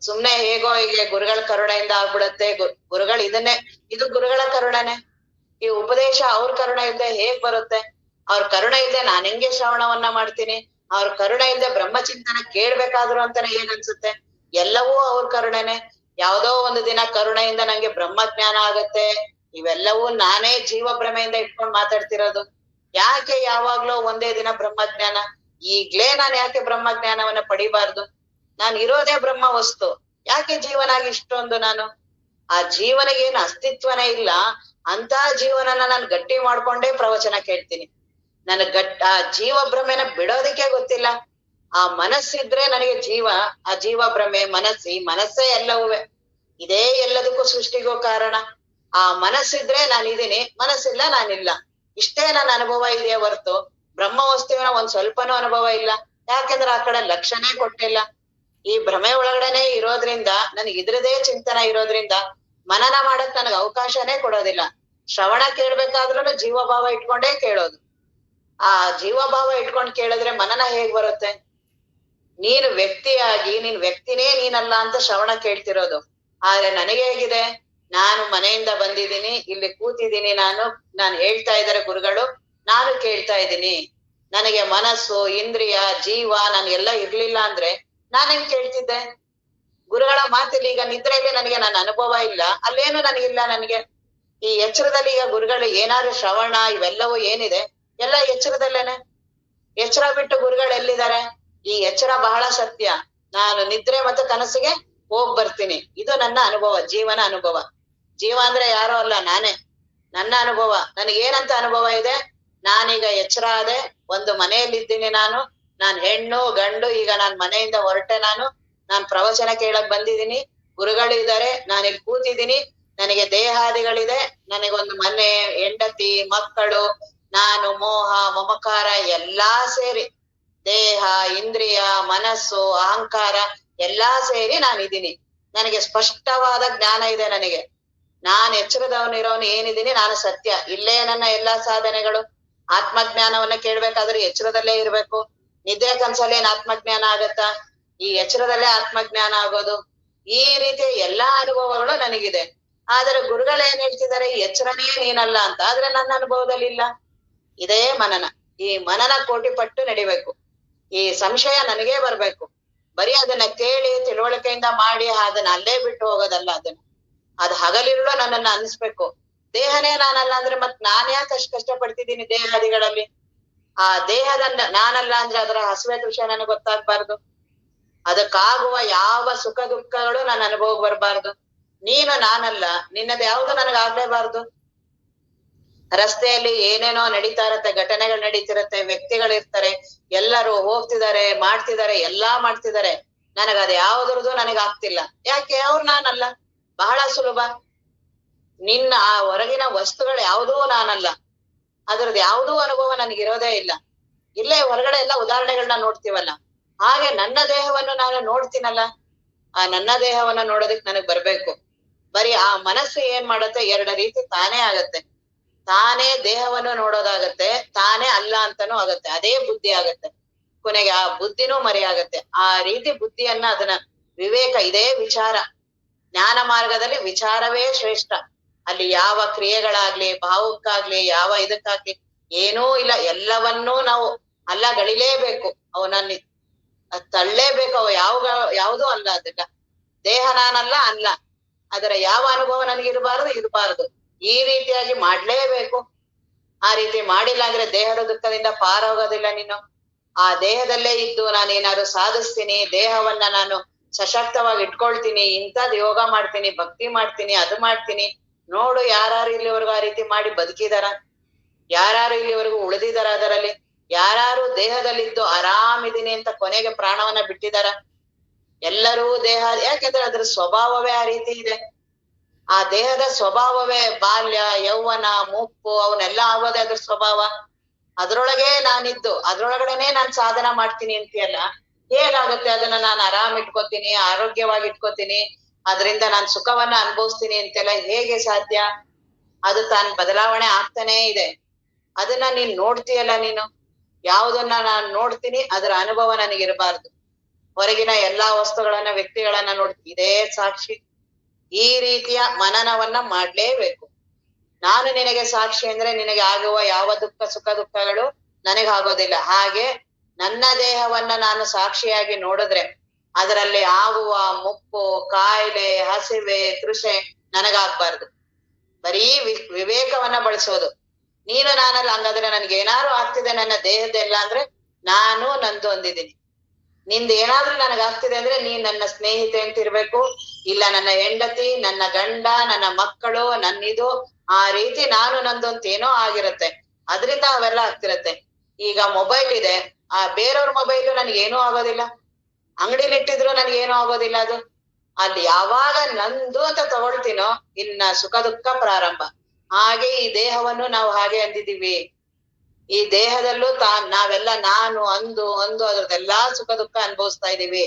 ಸುಮ್ನೆ ಹೇಗೋ ಹೀಗೆ ಗುರುಗಳ ಕರುಣೆಯಿಂದ ಆಗ್ಬಿಡತ್ತೆ. ಗುರುಗಳು ಇದು ಗುರುಗಳ ಕರುಣೆನೆ. ಈ ಉಪದೇಶ ಅವ್ರ ಕರುಣೆ ಇಲ್ದೆ ಹೇಗ್ ಬರುತ್ತೆ? ಅವ್ರ ಕರುಣೆ ಇಲ್ದೆ ನಾನ್ ಹೆಂಗೆ ಶ್ರವಣವನ್ನ ಮಾಡ್ತೀನಿ? ಅವ್ರ ಕರುಣೆ ಇಲ್ದೆ ಬ್ರಹ್ಮಚಿಂತನ ಕೇಳ್ಬೇಕಾದ್ರು ಅಂತಾನೆ ಏನ್ ಅನ್ಸುತ್ತೆ? ಎಲ್ಲವೂ ಅವ್ರ ಕರುಣೆನೆ. ಯಾವ್ದೋ ಒಂದು ದಿನ ಕರುಣೆಯಿಂದ ನಂಗೆ ಬ್ರಹ್ಮಜ್ಞಾನ ಆಗತ್ತೆ, ಇವೆಲ್ಲವೂ ನಾನೇ ಜೀವ ಭ್ರಮೆಯಿಂದ ಇಟ್ಕೊಂಡ್ ಮಾತಾಡ್ತಿರೋದು. ಯಾಕೆ ಯಾವಾಗ್ಲೋ ಒಂದೇ ದಿನ ಬ್ರಹ್ಮಜ್ಞಾನ? ಈಗ್ಲೇ ನಾನ್ ಯಾಕೆ ಬ್ರಹ್ಮಜ್ಞಾನವನ್ನ ಪಡಿಬಾರ್ದು? ನಾನ್ ಇರೋದೇ ಬ್ರಹ್ಮ ವಸ್ತು. ಯಾಕೆ ಜೀವನಾಗಿ ಇಷ್ಟೊಂದು ನಾನು? ಆ ಜೀವನಿಗೆ ಏನು ಅಸ್ತಿತ್ವನೇ ಇಲ್ಲ. ಅಂತ ಜೀವನನ ನಾನು ಗಟ್ಟಿ ಮಾಡ್ಕೊಂಡೇ ಪ್ರವಚನ ಕೇಳ್ತೀನಿ. ಆ ಜೀವ ಭ್ರಮೆನ ಬಿಡೋದಕ್ಕೆ ಗೊತ್ತಿಲ್ಲ. ಆ ಮನಸ್ಸಿದ್ರೆ ನನಗೆ ಜೀವ, ಆ ಜೀವ ಭ್ರಮೆ ಈ ಮನಸ್ಸೇ ಎಲ್ಲವೂ. ಇದೇ ಎಲ್ಲದಕ್ಕೂ ಸೃಷ್ಟಿಗೂ ಕಾರಣ. ಆ ಮನಸ್ಸಿದ್ರೆ ನಾನಿದ್ದೀನಿ, ಮನಸ್ಸಿಲ್ಲ ನಾನಿಲ್ಲ. ಇಷ್ಟೇ ನನ್ನ ಅನುಭವ ಇದೆಯೇ ಹೊರ್ತು ಬ್ರಹ್ಮ ವಸ್ತುವಿನ ಒಂದ್ ಸ್ವಲ್ಪನೂ ಅನುಭವ ಇಲ್ಲ. ಯಾಕೆಂದ್ರೆ ಆ ಕಡೆ ಲಕ್ಷಣೇ ಕೊಟ್ಟಿಲ್ಲ. ಈ ಭ್ರಮೆ ಒಳಗಡೆನೆ ಇರೋದ್ರಿಂದ, ನನಗೆ ಇದ್ರದೇ ಚಿಂತನ ಇರೋದ್ರಿಂದ ಮನನ ಮಾಡಕ್ ನನಗೆ ಅವಕಾಶನೇ ಕೊಡೋದಿಲ್ಲ. ಶ್ರವಣ ಕೇಳ್ಬೇಕಾದ್ರೂ ಜೀವಭಾವ ಇಟ್ಕೊಂಡೇ ಕೇಳೋದು. ಆ ಜೀವಭಾವ ಇಟ್ಕೊಂಡ್ ಕೇಳಿದ್ರೆ ಮನನ ಹೇಗ್ ಬರುತ್ತೆ? ನೀನು ವ್ಯಕ್ತಿಯಾಗಿ ನೀನ್ ವ್ಯಕ್ತಿನೇ ನೀನಲ್ಲ ಅಂತ ಶ್ರವಣ ಕೇಳ್ತಿರೋದು. ಆದ್ರೆ ನನಗೆ ಹೇಗಿದೆ, ನಾನು ಮನೆಯಿಂದ ಬಂದಿದ್ದೀನಿ, ಇಲ್ಲಿ ಕೂತಿದ್ದೀನಿ, ನಾನು ಹೇಳ್ತಾ ಇದ್ದಾರೆ ಗುರುಗಳು, ನಾನು ಕೇಳ್ತಾ ಇದ್ದೀನಿ. ನನಗೆ ಮನಸ್ಸು, ಇಂದ್ರಿಯ, ಜೀವ ನನ್ಗೆಲ್ಲ ಇರ್ಲಿಲ್ಲ ಅಂದ್ರೆ ನಾನೇನ್ ಕೇಳ್ತಿದ್ದೆ? ಗುರುಗಳ ಮಾತಿಲ್ಲಿ ಈಗ ನಿದ್ರೆಯಲ್ಲಿ ನನಗೆ ನನ್ನ ಅನುಭವ ಇಲ್ಲ, ಅಲ್ಲೇನು ನನಗಿಲ್ಲ. ನನಗೆ ಈ ಎಚ್ಚರದಲ್ಲಿ ಈಗ ಗುರುಗಳು ಏನಾದ್ರು ಶ್ರವಣ ಇವೆಲ್ಲವೂ ಏನಿದೆ ಎಲ್ಲ ಎಚ್ಚರದಲ್ಲೇನೆ. ಎಚ್ಚರ ಬಿಟ್ಟು ಗುರುಗಳು ಎಲ್ಲಿದ್ದಾರೆ? ಈ ಎಚ್ಚರ ಬಹಳ ಸತ್ಯ. ನಾನು ನಿದ್ರೆ ಮತ್ತು ಕನಸಿಗೆ ಹೋಗ್ ಬರ್ತೀನಿ. ಇದು ನನ್ನ ಅನುಭವ, ಜೀವನ ಅನುಭವ. ಜೀವ ಅಂದ್ರೆ ಯಾರೋ ಅಲ್ಲ, ನಾನೇ. ನನ್ನ ಅನುಭವ ನನಗೇನಂತ ಅನುಭವ ಇದೆ? ನಾನೀಗ ಎಚ್ಚರ ಆದೆ, ಒಂದು ಮನೆಯಲ್ಲಿದ್ದೀನಿ, ನಾನ್ ಹೆಣ್ಣು ಗಂಡು, ಈಗ ನಾನ್ ಮನೆಯಿಂದ ಹೊರಟೆ, ನಾನ್ ಪ್ರವಚನ ಕೇಳಕ್ ಬಂದಿದ್ದೀನಿ, ಗುರುಗಳು ಇದ್ದಾರೆ, ನಾನಿಲ್ಲಿ ಕೂತಿದ್ದೀನಿ, ನನಗೆ ದೇಹಾದಿಗಳಿದೆ, ನನಗೊಂದು ಮನೆ, ಹೆಂಡತಿ, ಮಕ್ಕಳು, ನಾನು, ಮೋಹ ಮಮಕಾರ ಎಲ್ಲಾ ಸೇರಿ, ದೇಹ, ಇಂದ್ರಿಯ, ಮನಸ್ಸು, ಅಹಂಕಾರ ಎಲ್ಲಾ ಸೇರಿ ನಾನಿದ್ದೀನಿ. ನನಗೆ ಸ್ಪಷ್ಟವಾದ ಜ್ಞಾನ ಇದೆ. ನನಗೆ ನಾನ್ ಎಚ್ಚರದವನಿರೋನು ಏನಿದ್ದೀನಿ, ನಾನು ಸತ್ಯ. ಇಲ್ಲೇ ನನ್ನ ಎಲ್ಲಾ ಸಾಧನೆಗಳು. ಆತ್ಮಜ್ಞಾನವನ್ನ ಕೇಳ್ಬೇಕಾದ್ರೆ ಎಚ್ಚರದಲ್ಲೇ ಇರ್ಬೇಕು. ನಿದ್ದೆ ಕನ್ಸಲ್ಲಿ ಏನ್ ಆತ್ಮಜ್ಞಾನ ಆಗತ್ತಾ? ಈ ಎಚ್ಚರದಲ್ಲೇ ಆತ್ಮಜ್ಞಾನ ಆಗೋದು. ಈ ರೀತಿಯ ಎಲ್ಲಾ ಅನುಭವಗಳು ನನಗಿದೆ. ಆದ್ರೆ ಗುರುಗಳು ಏನ್ ಹೇಳ್ತಿದ್ದಾರೆ? ಎಚ್ಚರನೇ ನೀನಲ್ಲ ಅಂತ. ಆದ್ರೆ ನನ್ನ ಅನುಭವದಲ್ಲಿ ಇಲ್ಲ. ಇದೇ ಮನನ. ಈ ಮನನ ಕೋಟಿ ಪಟ್ಟು ನಡಿಬೇಕು. ಈ ಸಂಶಯ ನನಗೇ ಬರ್ಬೇಕು. ಬರೀ ಅದನ್ನ ಕೇಳಿ ತಿಳುವಳಿಕೆಯಿಂದ ಮಾಡಿ ಅದನ್ನ ಅಲ್ಲೇ ಬಿಟ್ಟು ಹೋಗೋದಲ್ಲ. ಅದು ಹಗಲಿರುಳು ನನ್ನನ್ನ ಅನಿಸ್ಬೇಕು. ದೇಹನೇ ನಾನಲ್ಲ ಅಂದ್ರೆ ಮತ್ ನಾನ್ ಯಾಕೆ ಅಷ್ಟ್ ಕಷ್ಟ ಪಡ್ತಿದ್ದೀನಿ ದೇಹಾದಿಗಳಲ್ಲಿ? ಆ ದೇಹದ ನಾನಲ್ಲ ಅಂದ್ರೆ ಅದರ ಹಸುವೆ ದೃಶ್ಯ ನನಗೆ ಗೊತ್ತಾಗ್ಬಾರ್ದು. ಅದಕ್ಕಾಗುವ ಯಾವ ಸುಖ ದುಃಖಗಳು ನನ್ನ ಅನುಭವ ಬರ್ಬಾರ್ದು. ನೀನು ನಾನಲ್ಲ, ನಿನ್ನದು ಯಾವ್ದು ನನಗಾಗ್ಲೇಬಾರ್ದು. ರಸ್ತೆಯಲ್ಲಿ ಏನೇನೋ ನಡೀತಾ ಇರತ್ತೆ, ಘಟನೆಗಳು ನಡೀತಿರತ್ತೆ, ವ್ಯಕ್ತಿಗಳಿರ್ತಾರೆ, ಎಲ್ಲರೂ ಹೋಗ್ತಿದ್ದಾರೆ, ಮಾಡ್ತಿದ್ದಾರೆ, ಎಲ್ಲಾ ಮಾಡ್ತಿದ್ದಾರೆ. ನನಗದು ಯಾವ್ದ್ರದ್ದು ನನಗಾಗ್ತಿಲ್ಲ. ಯಾಕೆ? ಅವ್ರು ನಾನಲ್ಲ. ಬಹಳ ಸುಲಭ. ನಿನ್ನ ಆ ಹೊರಗಿನ ವಸ್ತುಗಳು ಯಾವುದೂ ನಾನಲ್ಲ. ಅದ್ರದ್ದು ಯಾವುದೂ ಅನುಭವ ನನಗಿರೋದೇ ಇಲ್ಲ. ಇಲ್ಲೇ ಹೊರಗಡೆ ಎಲ್ಲ ಉದಾಹರಣೆಗಳನ್ನ ನೋಡ್ತೀವಲ್ಲ, ಹಾಗೆ ನನ್ನ ದೇಹವನ್ನು ನಾನು ನೋಡ್ತೀನಲ್ಲ. ಆ ನನ್ನ ದೇಹವನ್ನ ನೋಡೋದಕ್ ನನಗ್ ಬರ್ಬೇಕು. ಬರೀ ಆ ಮನಸ್ಸು ಏನ್ ಮಾಡತ್ತೆ? ಎರಡು ರೀತಿ ತಾನೇ ಆಗತ್ತೆ. ತಾನೇ ದೇಹವನ್ನು ನೋಡೋದಾಗತ್ತೆ, ತಾನೇ ಅಲ್ಲ ಅಂತಾನೂ ಆಗತ್ತೆ. ಅದೇ ಬುದ್ಧಿ ಆಗತ್ತೆ. ಕೊನೆಗೆ ಆ ಬುದ್ಧಿನೂ ಮರೆಯಾಗತ್ತೆ. ಆ ರೀತಿ ಬುದ್ಧಿಯನ್ನ ಅದನ್ನ ವಿವೇಕ, ಇದೇ ವಿಚಾರ. ಜ್ಞಾನ ಮಾರ್ಗದಲ್ಲಿ ವಿಚಾರವೇ ಶ್ರೇಷ್ಠ. ಅಲ್ಲಿ ಯಾವ ಕ್ರಿಯೆಗಳಾಗ್ಲಿ, ಭಾವಕ್ಕಾಗ್ಲಿ, ಯಾವ ಇದಕ್ಕಾಗ್ಲಿ ಏನೂ ಇಲ್ಲ. ಎಲ್ಲವನ್ನೂ ನಾವು ಅಲ್ಲಗಳಿಲೇಬೇಕು. ಅವನಲ್ಲಿ ತಳ್ಳೇಬೇಕು. ಅವು ಯಾವುದೂ ಅಲ್ಲ. ಅದಕ್ಕ ದೇಹ ನಾನಲ್ಲ, ಅಲ್ಲ. ಅದರ ಯಾವ ಅನುಭವ ನನಗಿರಬಾರದು. ಈ ರೀತಿಯಾಗಿ ಮಾಡ್ಲೇಬೇಕು. ಆ ರೀತಿ ಮಾಡಿಲ್ಲ ಅಂದ್ರೆ ದೇಹದ ದುಃಖದಿಂದ ಪಾರಾಗೋದಿಲ್ಲ ನೀನು. ಆ ದೇಹದಲ್ಲೇ ಇದ್ದು ನಾನೇನಾದ್ರು ಸಾಧಿಸ್ತೀನಿ, ದೇಹವನ್ನ ನಾನು ಸಶಕ್ತವಾಗಿ ಇಟ್ಕೊಳ್ತೀನಿ, ಇಂಥದ್ ಯೋಗ ಮಾಡ್ತೀನಿ, ಭಕ್ತಿ ಮಾಡ್ತೀನಿ, ಅದು ಮಾಡ್ತೀನಿ. ನೋಡು, ಯಾರು ಇಲ್ಲಿವರೆಗೂ ಆ ರೀತಿ ಮಾಡಿ ಬದುಕಿದಾರ? ಯಾರು ಇಲ್ಲಿವರೆಗೂ ಉಳಿದಿದಾರ? ಅದರಲ್ಲಿ ಯಾರು ದೇಹದಲ್ಲಿದ್ದು ಆರಾಮಿದೀನಿ ಅಂತ ಕೊನೆಗೆ ಪ್ರಾಣವನ್ನ ಬಿಟ್ಟಿದಾರ? ಎಲ್ಲರೂ ದೇಹ. ಯಾಕೆಂದ್ರೆ ಅದ್ರ ಸ್ವಭಾವವೇ ಆ ರೀತಿ ಇದೆ. ಆ ದೇಹದ ಸ್ವಭಾವವೇ ಬಾಲ್ಯ, ಯೌವನ, ಮುಪ್ಪು ಅವನ್ನೆಲ್ಲ ಆಗೋದೇ ಅದ್ರ ಸ್ವಭಾವ. ಅದ್ರೊಳಗೆ ನಾನಿದ್ದು ಅದ್ರೊಳಗಡೆನೆ ನಾನ್ ಸಾಧನ ಮಾಡ್ತೀನಿ ಅಂತೀಯಲ್ಲ, ಹೇಗಾಗತ್ತೆ? ಅದನ್ನ ನಾನು ಆರಾಮ್ ಇಟ್ಕೋತೀನಿ, ಆರೋಗ್ಯವಾಗಿ ಇಟ್ಕೋತೀನಿ, ಅದರಿಂದ ನಾನ್ ಸುಖವನ್ನ ಅನುಭವಿಸ್ತೀನಿ ಅಂತೆಲ್ಲ ಹೇಗೆ ಸಾಧ್ಯ? ಅದು ತಾನ್ ಬದಲಾವಣೆ ಆಗ್ತಾನೇ ಇದೆ. ಅದನ್ನ ನೀನ್ ನೋಡ್ತೀಯಲ್ಲ. ನೀನು ಯಾವುದನ್ನ ನಾನ್ ನೋಡ್ತೀನಿ ಅದರ ಅನುಭವ ನನಗಿರಬಾರ್ದು. ಹೊರಗಿನ ಎಲ್ಲಾ ವಸ್ತುಗಳನ್ನ, ವ್ಯಕ್ತಿಗಳನ್ನ ನೋಡ್ತೀನಿ, ಇದೇ ಸಾಕ್ಷಿ. ಈ ರೀತಿಯ ಮನನವನ್ನ ಮಾಡ್ಲೇಬೇಕು. ನಾನು ನಿನಗೆ ಸಾಕ್ಷಿ ಅಂದ್ರೆ ನಿನಗೆ ಆಗುವ ಯಾವ ಸುಖ ದುಃಖಗಳು ನನಗಾಗೋದಿಲ್ಲ. ಹಾಗೆ ನನ್ನ ದೇಹವನ್ನ ನಾನು ಸಾಕ್ಷಿಯಾಗಿ ನೋಡಿದ್ರೆ ಅದರಲ್ಲಿ ಆಗುವ ಮುಪ್ಪು, ಕಾಯಿಲೆ, ಹಸಿವೆ, ತೃಷೆ ನನಗಾಗ್ಬಾರ್ದು. ಬರೀ ವಿವೇಕವನ್ನ ಬಳಸೋದು. ನೀನು ನಾನಲ್ಲ. ಹಂಗಾದ್ರೆ ನನ್ಗೆ ಏನಾರು ಆಗ್ತಿದೆ ನನ್ನ ದೇಹದೆಲ್ಲ ಅಂದ್ರೆ ನಾನು ನಂದು ಅಂದಿದ್ದೀನಿ. ನಿಂದ ಏನಾದ್ರೂ ನನಗಾಗ್ತಿದೆ ಅಂದ್ರೆ ನೀನ್ ನನ್ನ ಸ್ನೇಹಿತೆ ಅಂತ ಇರ್ಬೇಕು, ಇಲ್ಲ ನನ್ನ ಹೆಂಡತಿ, ನನ್ನ ಗಂಡ, ನನ್ನ ಮಕ್ಕಳು, ನನ್ನಿದು, ಆ ರೀತಿ ನಾನು ನಂದಂತ ಏನೋ ಆಗಿರತ್ತೆ. ಅದ್ರಿಂದ ಅವೆಲ್ಲ ಆಗ್ತಿರತ್ತೆ. ಈಗ ಮೊಬೈಲ್ ಇದೆ, ಆ ಬೇರೆಯವ್ರ ಮೊಬೈಲು ನನಗೇನೂ ಆಗೋದಿಲ್ಲ, ಅಂಗಡಿಲಿ ಇಟ್ಟಿದ್ರು ನನಗೇನೂ ಆಗೋದಿಲ್ಲ. ಅದು ಅಲ್ಲಿ ಯಾವಾಗ ನಂದು ಅಂತ ತಗೊಳ್ತೀನೋ ಇನ್ನ ಸುಖ ದುಃಖ ಪ್ರಾರಂಭ. ಹಾಗೆ ಈ ದೇಹವನ್ನು ನಾವು ಹಾಗೆ ಅಂದಿದೀವಿ. ಈ ದೇಹದಲ್ಲೂ ನಾವೆಲ್ಲ ನಾನು ಅಂದು ಅದ್ರದ್ದೆಲ್ಲಾ ಸುಖ ದುಃಖ ಅನುಭವಿಸ್ತಾ ಇದೀವಿ.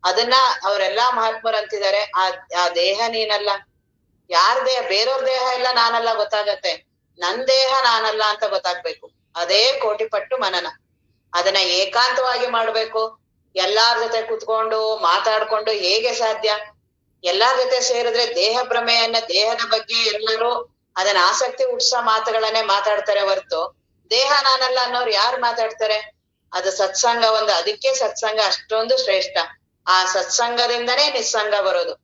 ಅದನ್ನ ಅವರೆಲ್ಲಾ ಮಹಾತ್ಮರು ಅಂತಿದ್ದಾರೆ, ಆ ದೇಹ ನೀನಲ್ಲ. ಯಾರ ದೇಹ? ಬೇರೆಯವ್ರ ದೇಹ ಎಲ್ಲ ನಾನಲ್ಲ ಗೊತ್ತಾಗತ್ತೆ, ನನ್ ದೇಹ ನಾನಲ್ಲ ಅಂತ ಗೊತ್ತಾಗ್ಬೇಕು. ಅದೇ ಕೋಟಿ ಪಟ್ಟು ಮನನ. ಅದನ್ನ ಏಕಾಂತವಾಗಿ ಮಾಡ್ಬೇಕು. ಎಲ್ಲಾರ ಜೊತೆ ಕುತ್ಕೊಂಡು ಮಾತಾಡ್ಕೊಂಡು ಹೇಗೆ ಸಾಧ್ಯ? ಎಲ್ಲಾರ ಜೊತೆ ಸೇರಿದ್ರೆ ದೇಹ ಭ್ರಮೆಯನ್ನ, ದೇಹದ ಬಗ್ಗೆ ಎಲ್ಲರೂ ಅದನ್ನ ಆಸಕ್ತಿ ಹುಟ್ಸೋ ಮಾತುಗಳನ್ನೇ ಮಾತಾಡ್ತಾರೆ ಹೊರ್ತು ದೇಹ ನಾನಲ್ಲ ಅನ್ನೋರು ಯಾರು ಮಾತಾಡ್ತಾರೆ? ಅದು ಸತ್ಸಂಗ ಒಂದು. ಅದಕ್ಕೆ ಸತ್ಸಂಗ ಅಷ್ಟೊಂದು ಶ್ರೇಷ್ಠ. ಆ ಸತ್ಸಂಗದಿಂದನೇ ನಿಸ್ಸಂಗ ಬರೋದು.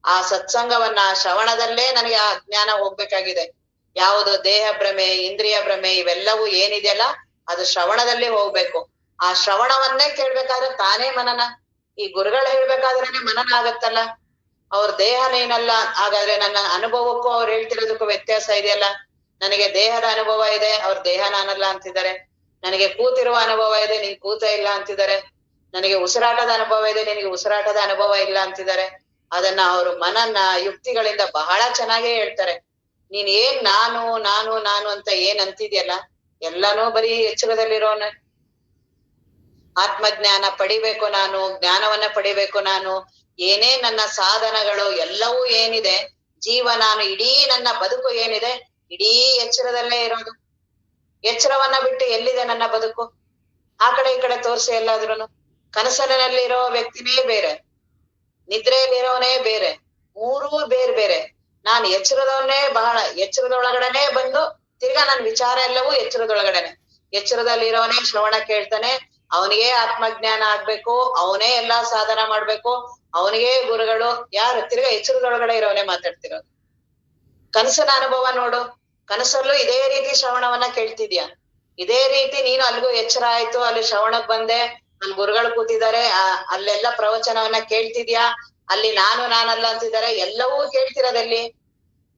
ಆ ಸತ್ಸಂಗವನ್ನ, ಶ್ರವಣದಲ್ಲೇ ನನಗೆ ಆ ಜ್ಞಾನ ಹೋಗ್ಬೇಕಾಗಿದೆ. ಯಾವುದು ದೇಹ ಭ್ರಮೆ, ಇಂದ್ರಿಯ ಭ್ರಮೆ, ಇವೆಲ್ಲವೂ ಏನಿದೆಯಲ್ಲ ಅದು ಶ್ರವಣದಲ್ಲಿ ಹೋಗ್ಬೇಕು. ಆ ಶ್ರವಣವನ್ನೇ ಕೇಳ್ಬೇಕಾದ್ರೆ ತಾನೇ ಮನನ. ಈ ಗುರುಗಳು ಹೇಳ್ಬೇಕಾದ್ರೇನೆ ಮನನ ಆಗತ್ತಲ್ಲ. ಅವ್ರ ದೇಹನೇನಲ್ಲ. ಹಾಗಾದ್ರೆ ನನ್ನ ಅನುಭವಕ್ಕೂ ಅವ್ರು ಹೇಳ್ತಿರೋದಕ್ಕೂ ವ್ಯತ್ಯಾಸ ಇದೆಯಲ್ಲ. ನನಗೆ ದೇಹದ ಅನುಭವ ಇದೆ, ಅವ್ರ ದೇಹ ನಾನಲ್ಲ ಅಂತಿದ್ದಾರೆ. ನನಗೆ ಕೂತಿರುವ ಅನುಭವ ಇದೆ, ನೀನ್ ಕೂತ ಇಲ್ಲ ಅಂತಿದ್ದಾರೆ. ನನಗೆ ಉಸಿರಾಟದ ಅನುಭವ ಇದೆ, ನಿನಗೆ ಉಸಿರಾಟದ ಅನುಭವ ಇಲ್ಲ ಅಂತಿದ್ದಾರೆ. ಅದನ್ನ ಅವರು ಮನನ ಯುಕ್ತಿಗಳಿಂದ ಬಹಳ ಚೆನ್ನಾಗೇ ಹೇಳ್ತಾರೆ. ನೀನ್ ಏನ್ ನಾನು ನಾನು ನಾನು ಅಂತ ಏನ್ ಅಂತಿದ್ಯಲ್ಲ, ಎಲ್ಲಾನು ಬರೀ ಎಚ್ಚರದಲ್ಲಿರೋನ. ಆತ್ಮಜ್ಞಾನ ಪಡಿಬೇಕು ನಾನು, ಜ್ಞಾನವನ್ನ ಪಡಿಬೇಕು ನಾನು, ಏನೇ ನನ್ನ ಸಾಧನಗಳು ಎಲ್ಲವೂ ಏನಿದೆ, ಜೀವ ನಾನು, ಇಡೀ ನನ್ನ ಬದುಕು ಏನಿದೆ, ಇಡೀ ಎಚ್ಚರದಲ್ಲೇ ಇರೋದು. ಎಚ್ಚರವನ್ನ ಬಿಟ್ಟು ಎಲ್ಲಿದೆ ನನ್ನ ಬದುಕು? ಆ ಕಡೆ ಈ ಕಡೆ ತೋರ್ಸಿ ಎಲ್ಲಾದ್ರೂನು. ಕನಸಲಿನಲ್ಲಿರೋ ವ್ಯಕ್ತಿನೇ ಬೇರೆ, ನಿದ್ರೆಯಲ್ಲಿರೋನೇ ಬೇರೆ, ಮೂರೂ ಬೇರೆ ಬೇರೆ. ನಾನು ಎಚ್ಚರದವನ್ನೇ ಬಹಳ ಎಚ್ಚರದೊಳಗಡೆನೆ ಬಂದು ತಿರ್ಗಾ ನನ್ ವಿಚಾರ ಎಲ್ಲವೂ ಎಚ್ಚರದೊಳಗಡೆನೆ. ಎಚ್ಚರದಲ್ಲಿರೋನೇ ಶ್ರವಣ ಕೇಳ್ತಾನೆ, ಅವನಿಗೆ ಆತ್ಮಜ್ಞಾನ ಆಗ್ಬೇಕು, ಅವನೇ ಎಲ್ಲಾ ಸಾಧನ ಮಾಡ್ಬೇಕು, ಅವನಿಗೆ ಗುರುಗಳು. ಯಾರು? ತಿರ್ಗಾ ಎಚ್ಚರದೊಳಗಡೆ ಇರೋನೇ ಮಾತಾಡ್ತಿರೋದು. ಕನಸಿನ ಅನುಭವ ನೋಡು, ಕನಸಲ್ಲೂ ಇದೇ ರೀತಿ ಶ್ರವಣವನ್ನ ಕೇಳ್ತಿದ್ಯಾ. ಇದೇ ರೀತಿ ನೀನು ಅಲ್ಗೂ ಎಚ್ಚರ ಆಯ್ತು, ಅಲ್ಲಿ ಶ್ರವಣಕ್ ಬಂದೆ, ಅಲ್ಲಿ ಗುರುಗಳು ಕೂತಿದ್ದಾರೆ, ಅಲ್ಲೆಲ್ಲ ಪ್ರವಚನವನ್ನ ಕೇಳ್ತಿದ್ಯಾ, ಅಲ್ಲಿ ನಾನು ನಾನಲ್ಲ ಅಂತಿದ್ದಾರೆ, ಎಲ್ಲವೂ ಕೇಳ್ತಿರೋದಲ್ಲಿ.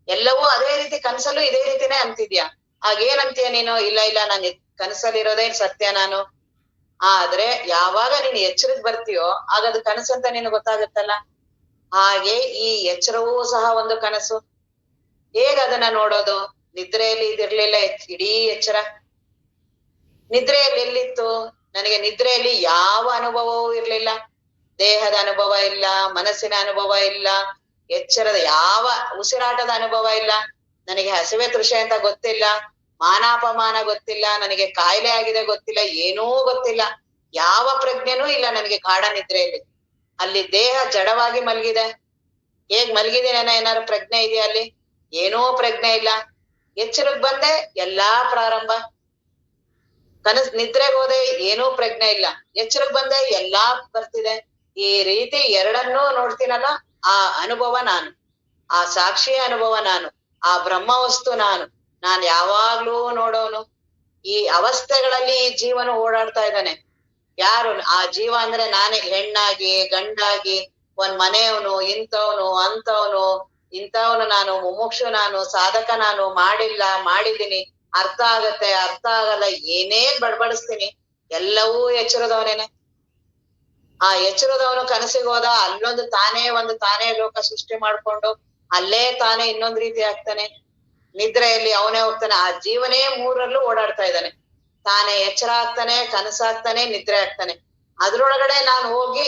ಎಲ್ಲವೂ ಅದೇ ರೀತಿ ಕನಸಲ್ಲೂ ಇದೇ ರೀತಿನೇ ಅಂತಿದ್ಯಾ. ಆಗೇನಂತೀಯ ನೀನು? ಇಲ್ಲ ಇಲ್ಲ, ನಾನು ಕನಸಲ್ಲಿರೋದೇ ಸತ್ಯ ನಾನು. ಆದ್ರೆ ಯಾವಾಗ ನೀನು ಎಚ್ಚರಕ್ ಬರ್ತೀಯೋ ಆಗ ಅದು ಕನಸಂತ ನಿನಗೆ ಗೊತ್ತಾಗುತ್ತಲ್ಲ. ಹಾಗೆ ಈ ಎಚ್ಚರವೂ ಸಹ ಒಂದು ಕನಸು. ಹೇಗ ಅದನ್ನ ನೋಡೋದು? ನಿದ್ರೆಯಲ್ಲಿ ಇದಿರ್ಲಿಲ್ಲ ಇಡೀ ಎಚ್ಚರ. ನಿದ್ರೆಯಲ್ಲಿ ಎಲ್ಲಿತ್ತು? ನನಗೆ ನಿದ್ರೆಯಲ್ಲಿ ಯಾವ ಅನುಭವವೂ ಇರ್ಲಿಲ್ಲ. ದೇಹದ ಅನುಭವ ಇಲ್ಲ, ಮನಸ್ಸಿನ ಅನುಭವ ಇಲ್ಲ, ಎಚ್ಚರದ ಯಾವ ಉಸಿರಾಟದ ಅನುಭವ ಇಲ್ಲ. ನನಗೆ ಹಸಿವೆ ತೃಷೆ ಅಂತ ಗೊತ್ತಿಲ್ಲ, ಮಾನಾಪಮಾನ ಗೊತ್ತಿಲ್ಲ, ನನಗೆ ಕಾಯಿಲೆ ಆಗಿದೆ ಗೊತ್ತಿಲ್ಲ, ಏನೂ ಗೊತ್ತಿಲ್ಲ. ಯಾವ ಪ್ರಜ್ಞೆನೂ ಇಲ್ಲ ನನಗೆ ಗಾಢ ನಿದ್ರೆಯಲ್ಲಿ. ಅಲ್ಲಿ ದೇಹ ಜಡವಾಗಿ ಮಲಗಿದೆ. ಹೇಗ್ ಮಲಗಿದೀನ ಏನಾದ್ರು ಪ್ರಜ್ಞೆ ಇದೆಯಾ ಅಲ್ಲಿ? ಏನೂ ಪ್ರಜ್ಞೆ ಇಲ್ಲ. ಎಚ್ಚರಕ್ ಬಂದೆ, ಎಲ್ಲಾ ಪ್ರಾರಂಭ. ನಿದ್ರೆಗೆ ಹೋದೆ, ಏನೂ ಪ್ರಜ್ಞೆ ಇಲ್ಲ. ಎಚ್ಚರಕ್ ಬಂದೆ, ಎಲ್ಲಾ ಬರ್ತಿದೆ. ಈ ರೀತಿ ಎರಡನ್ನೂ ನೋಡ್ತೀನಲ್ಲ, ಆ ಅನುಭವ ನಾನು, ಆ ಸಾಕ್ಷಿಯ ಅನುಭವ ನಾನು, ಆ ಬ್ರಹ್ಮ ವಸ್ತು ನಾನ್ ಯಾವಾಗ್ಲೂ ನೋಡೋನು. ಈ ಅವಸ್ಥೆಗಳಲ್ಲಿ ಈ ಜೀವನ ಓಡಾಡ್ತಾ ಇದ್ದಾನೆ. ಯಾರು? ಆ ಜೀವ ಅಂದ್ರೆ ನಾನೇ. ಹೆಣ್ಣಾಗಿ, ಗಂಡಾಗಿ, ಒಂದ್ ಮನೆಯವನು, ಇಂಥವನು ಅಂಥವನು, ಇಂಥವನು ನಾನು, ಮುಮುಕ್ಷು ನಾನು, ಸಾಧಕ ನಾನು, ಮಾಡಿಲ್ಲ, ಮಾಡಿದೀನಿ, ಅರ್ಥ ಆಗತ್ತೆ, ಅರ್ಥ ಆಗಲ್ಲ, ಏನೇ ಬಡ್ಬಡಿಸ್ತೀನಿ, ಎಲ್ಲವೂ ಎಚ್ಚರದವನೇನೆ. ಆ ಎಚ್ಚರದವನು ಕನಸಿಗೆ ಹೋದ, ಅಲ್ಲೊಂದು ತಾನೇ ಲೋಕ ಸೃಷ್ಟಿ ಮಾಡ್ಕೊಂಡು ಅಲ್ಲೇ ತಾನೇ ಇನ್ನೊಂದ್ ರೀತಿ ಆಗ್ತಾನೆ. ನಿದ್ರೆಯಲ್ಲಿ ಅವನೇ ಹೋಗ್ತಾನೆ. ಆ ಜೀವನೇ ಮೂರಲ್ಲೂ ಓಡಾಡ್ತಾ ಇದ್ದಾನೆ. ತಾನೇ ಎಚ್ಚರ ಆಗ್ತಾನೆ, ಕನಸಾಗ್ತಾನೆ, ನಿದ್ರೆ ಆಗ್ತಾನೆ. ಅದ್ರೊಳಗಡೆ ನಾನು ಹೋಗಿ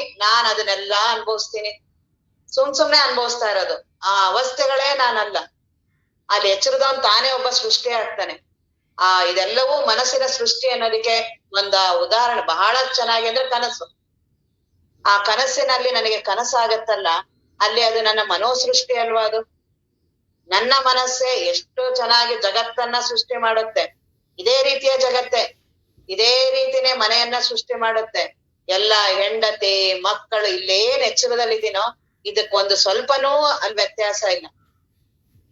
ಅದನ್ನೆಲ್ಲಾ ಅನುಭವಿಸ್ತೀನಿ. ಸುಮ್ನೆ ಅನುಭವಿಸ್ತಾ ಇರೋದು. ಆ ಅವಸ್ಥೆಗಳೇ ನಾನಲ್ಲ. ಅಲ್ಲಿ ಎಚ್ಚರದವನ್ ತಾನೇ ಒಬ್ಬ ಸೃಷ್ಟಿ ಆಗ್ತಾನೆ. ಇದೆಲ್ಲವೂ ಮನಸ್ಸಿನ ಸೃಷ್ಟಿ ಅನ್ನೋದಕ್ಕೆ ಒಂದ ಉದಾಹರಣೆ ಬಹಳ ಚೆನ್ನಾಗಿ ಅಂದ್ರೆ ಕನಸು. ಆ ಕನಸಿನಲ್ಲಿ ನನಗೆ ಕನಸಾಗತ್ತಲ್ಲ, ಅಲ್ಲಿ ಅದು ನನ್ನ ಮನೋಸೃಷ್ಟಿ ಅಲ್ವಾ? ಅದು ನನ್ನ ಮನಸ್ಸೇ ಎಷ್ಟು ಚೆನ್ನಾಗಿ ಜಗತ್ತನ್ನ ಸೃಷ್ಟಿ ಮಾಡುತ್ತೆ. ಇದೇ ರೀತಿಯ ಜಗತ್ತೇ, ಇದೇ ರೀತಿನೇ ಮನೆಯನ್ನ ಸೃಷ್ಟಿ ಮಾಡುತ್ತೆ. ಎಲ್ಲ ಹೆಂಡತಿ ಮಕ್ಕಳು, ಇಲ್ಲೇನ್ ಎಚ್ಚರದಲ್ಲಿದ್ದೀನೋ ಇದಕ್ಕೊಂದು ಸ್ವಲ್ಪನೂ ಅಲ್ಲಿ ವ್ಯತ್ಯಾಸ ಇಲ್ಲ.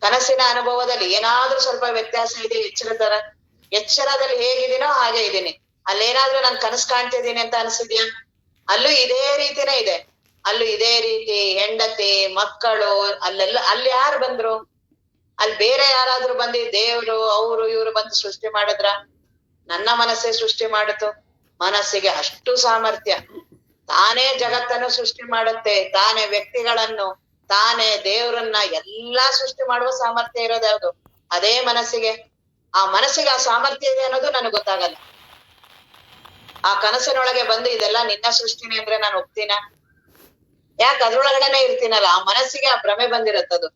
ಕನಸಿನ ಅನುಭವದಲ್ಲಿ ಏನಾದ್ರೂ ಸ್ವಲ್ಪ ವ್ಯತ್ಯಾಸ ಇದೆ ಎಚ್ಚರದಲ್ಲಿ ಹೇಗಿದ್ದೀನೋ ಹಾಗೆ ಇದ್ದೀನಿ. ಅಲ್ಲೇನಾದ್ರೂ ನಾನು ಕನಸು ಕಾಣ್ತಿದ್ದೀನಿ ಅಂತ ಅನ್ಸಿದ್ಯಾ? ಅಲ್ಲೂ ಇದೇ ರೀತಿನೇ ಇದೆ. ಅಲ್ಲೂ ಇದೇ ರೀತಿ ಹೆಂಡತಿ ಮಕ್ಕಳು ಅಲ್ಲಿ ಯಾರು ಬಂದ್ರು? ಅಲ್ಲಿ ಬೇರೆ ಯಾರಾದ್ರೂ ಬಂದು ದೇವ್ರು ಅವ್ರು ಇವ್ರು ಬಂದು ಸೃಷ್ಟಿ ಮಾಡಿದ್ರ? ನನ್ನ ಮನಸ್ಸೇ ಸೃಷ್ಟಿ ಮಾಡಿತು. ಮನಸ್ಸಿಗೆ ಅಷ್ಟು ಸಾಮರ್ಥ್ಯ. ತಾನೇ ಜಗತ್ತನ್ನು ಸೃಷ್ಟಿ ಮಾಡುತ್ತೆ, ತಾನೇ ವ್ಯಕ್ತಿಗಳನ್ನು, ತಾನೇ ದೇವ್ರನ್ನ ಎಲ್ಲಾ ಸೃಷ್ಟಿ ಮಾಡುವ ಸಾಮರ್ಥ್ಯ ಇರೋದು ಯಾವ್ದು? ಅದೇ ಮನಸ್ಸಿಗೆ. ಆ ಮನಸ್ಸಿಗೆ ಆ ಸಾಮರ್ಥ್ಯ ಇದೆ ಅನ್ನೋದು ನನಗ್ ಗೊತ್ತಾಗಲ್ಲ. ಆ ಕನಸಿನೊಳಗೆ ಬಂದು ಇದೆಲ್ಲ ನಿನ್ನ ಸೃಷ್ಟಿನೇ ಅಂದ್ರೆ ನಾನು ಒಪ್ತೀನ? ಯಾಕೆ ಅದ್ರೊಳಗಡೆನೆ ಇರ್ತೀನಲ್ಲ. ಆ ಮನಸ್ಸಿಗೆ ಆ ಭ್ರಮೆ ಬಂದಿರತ್ತದು.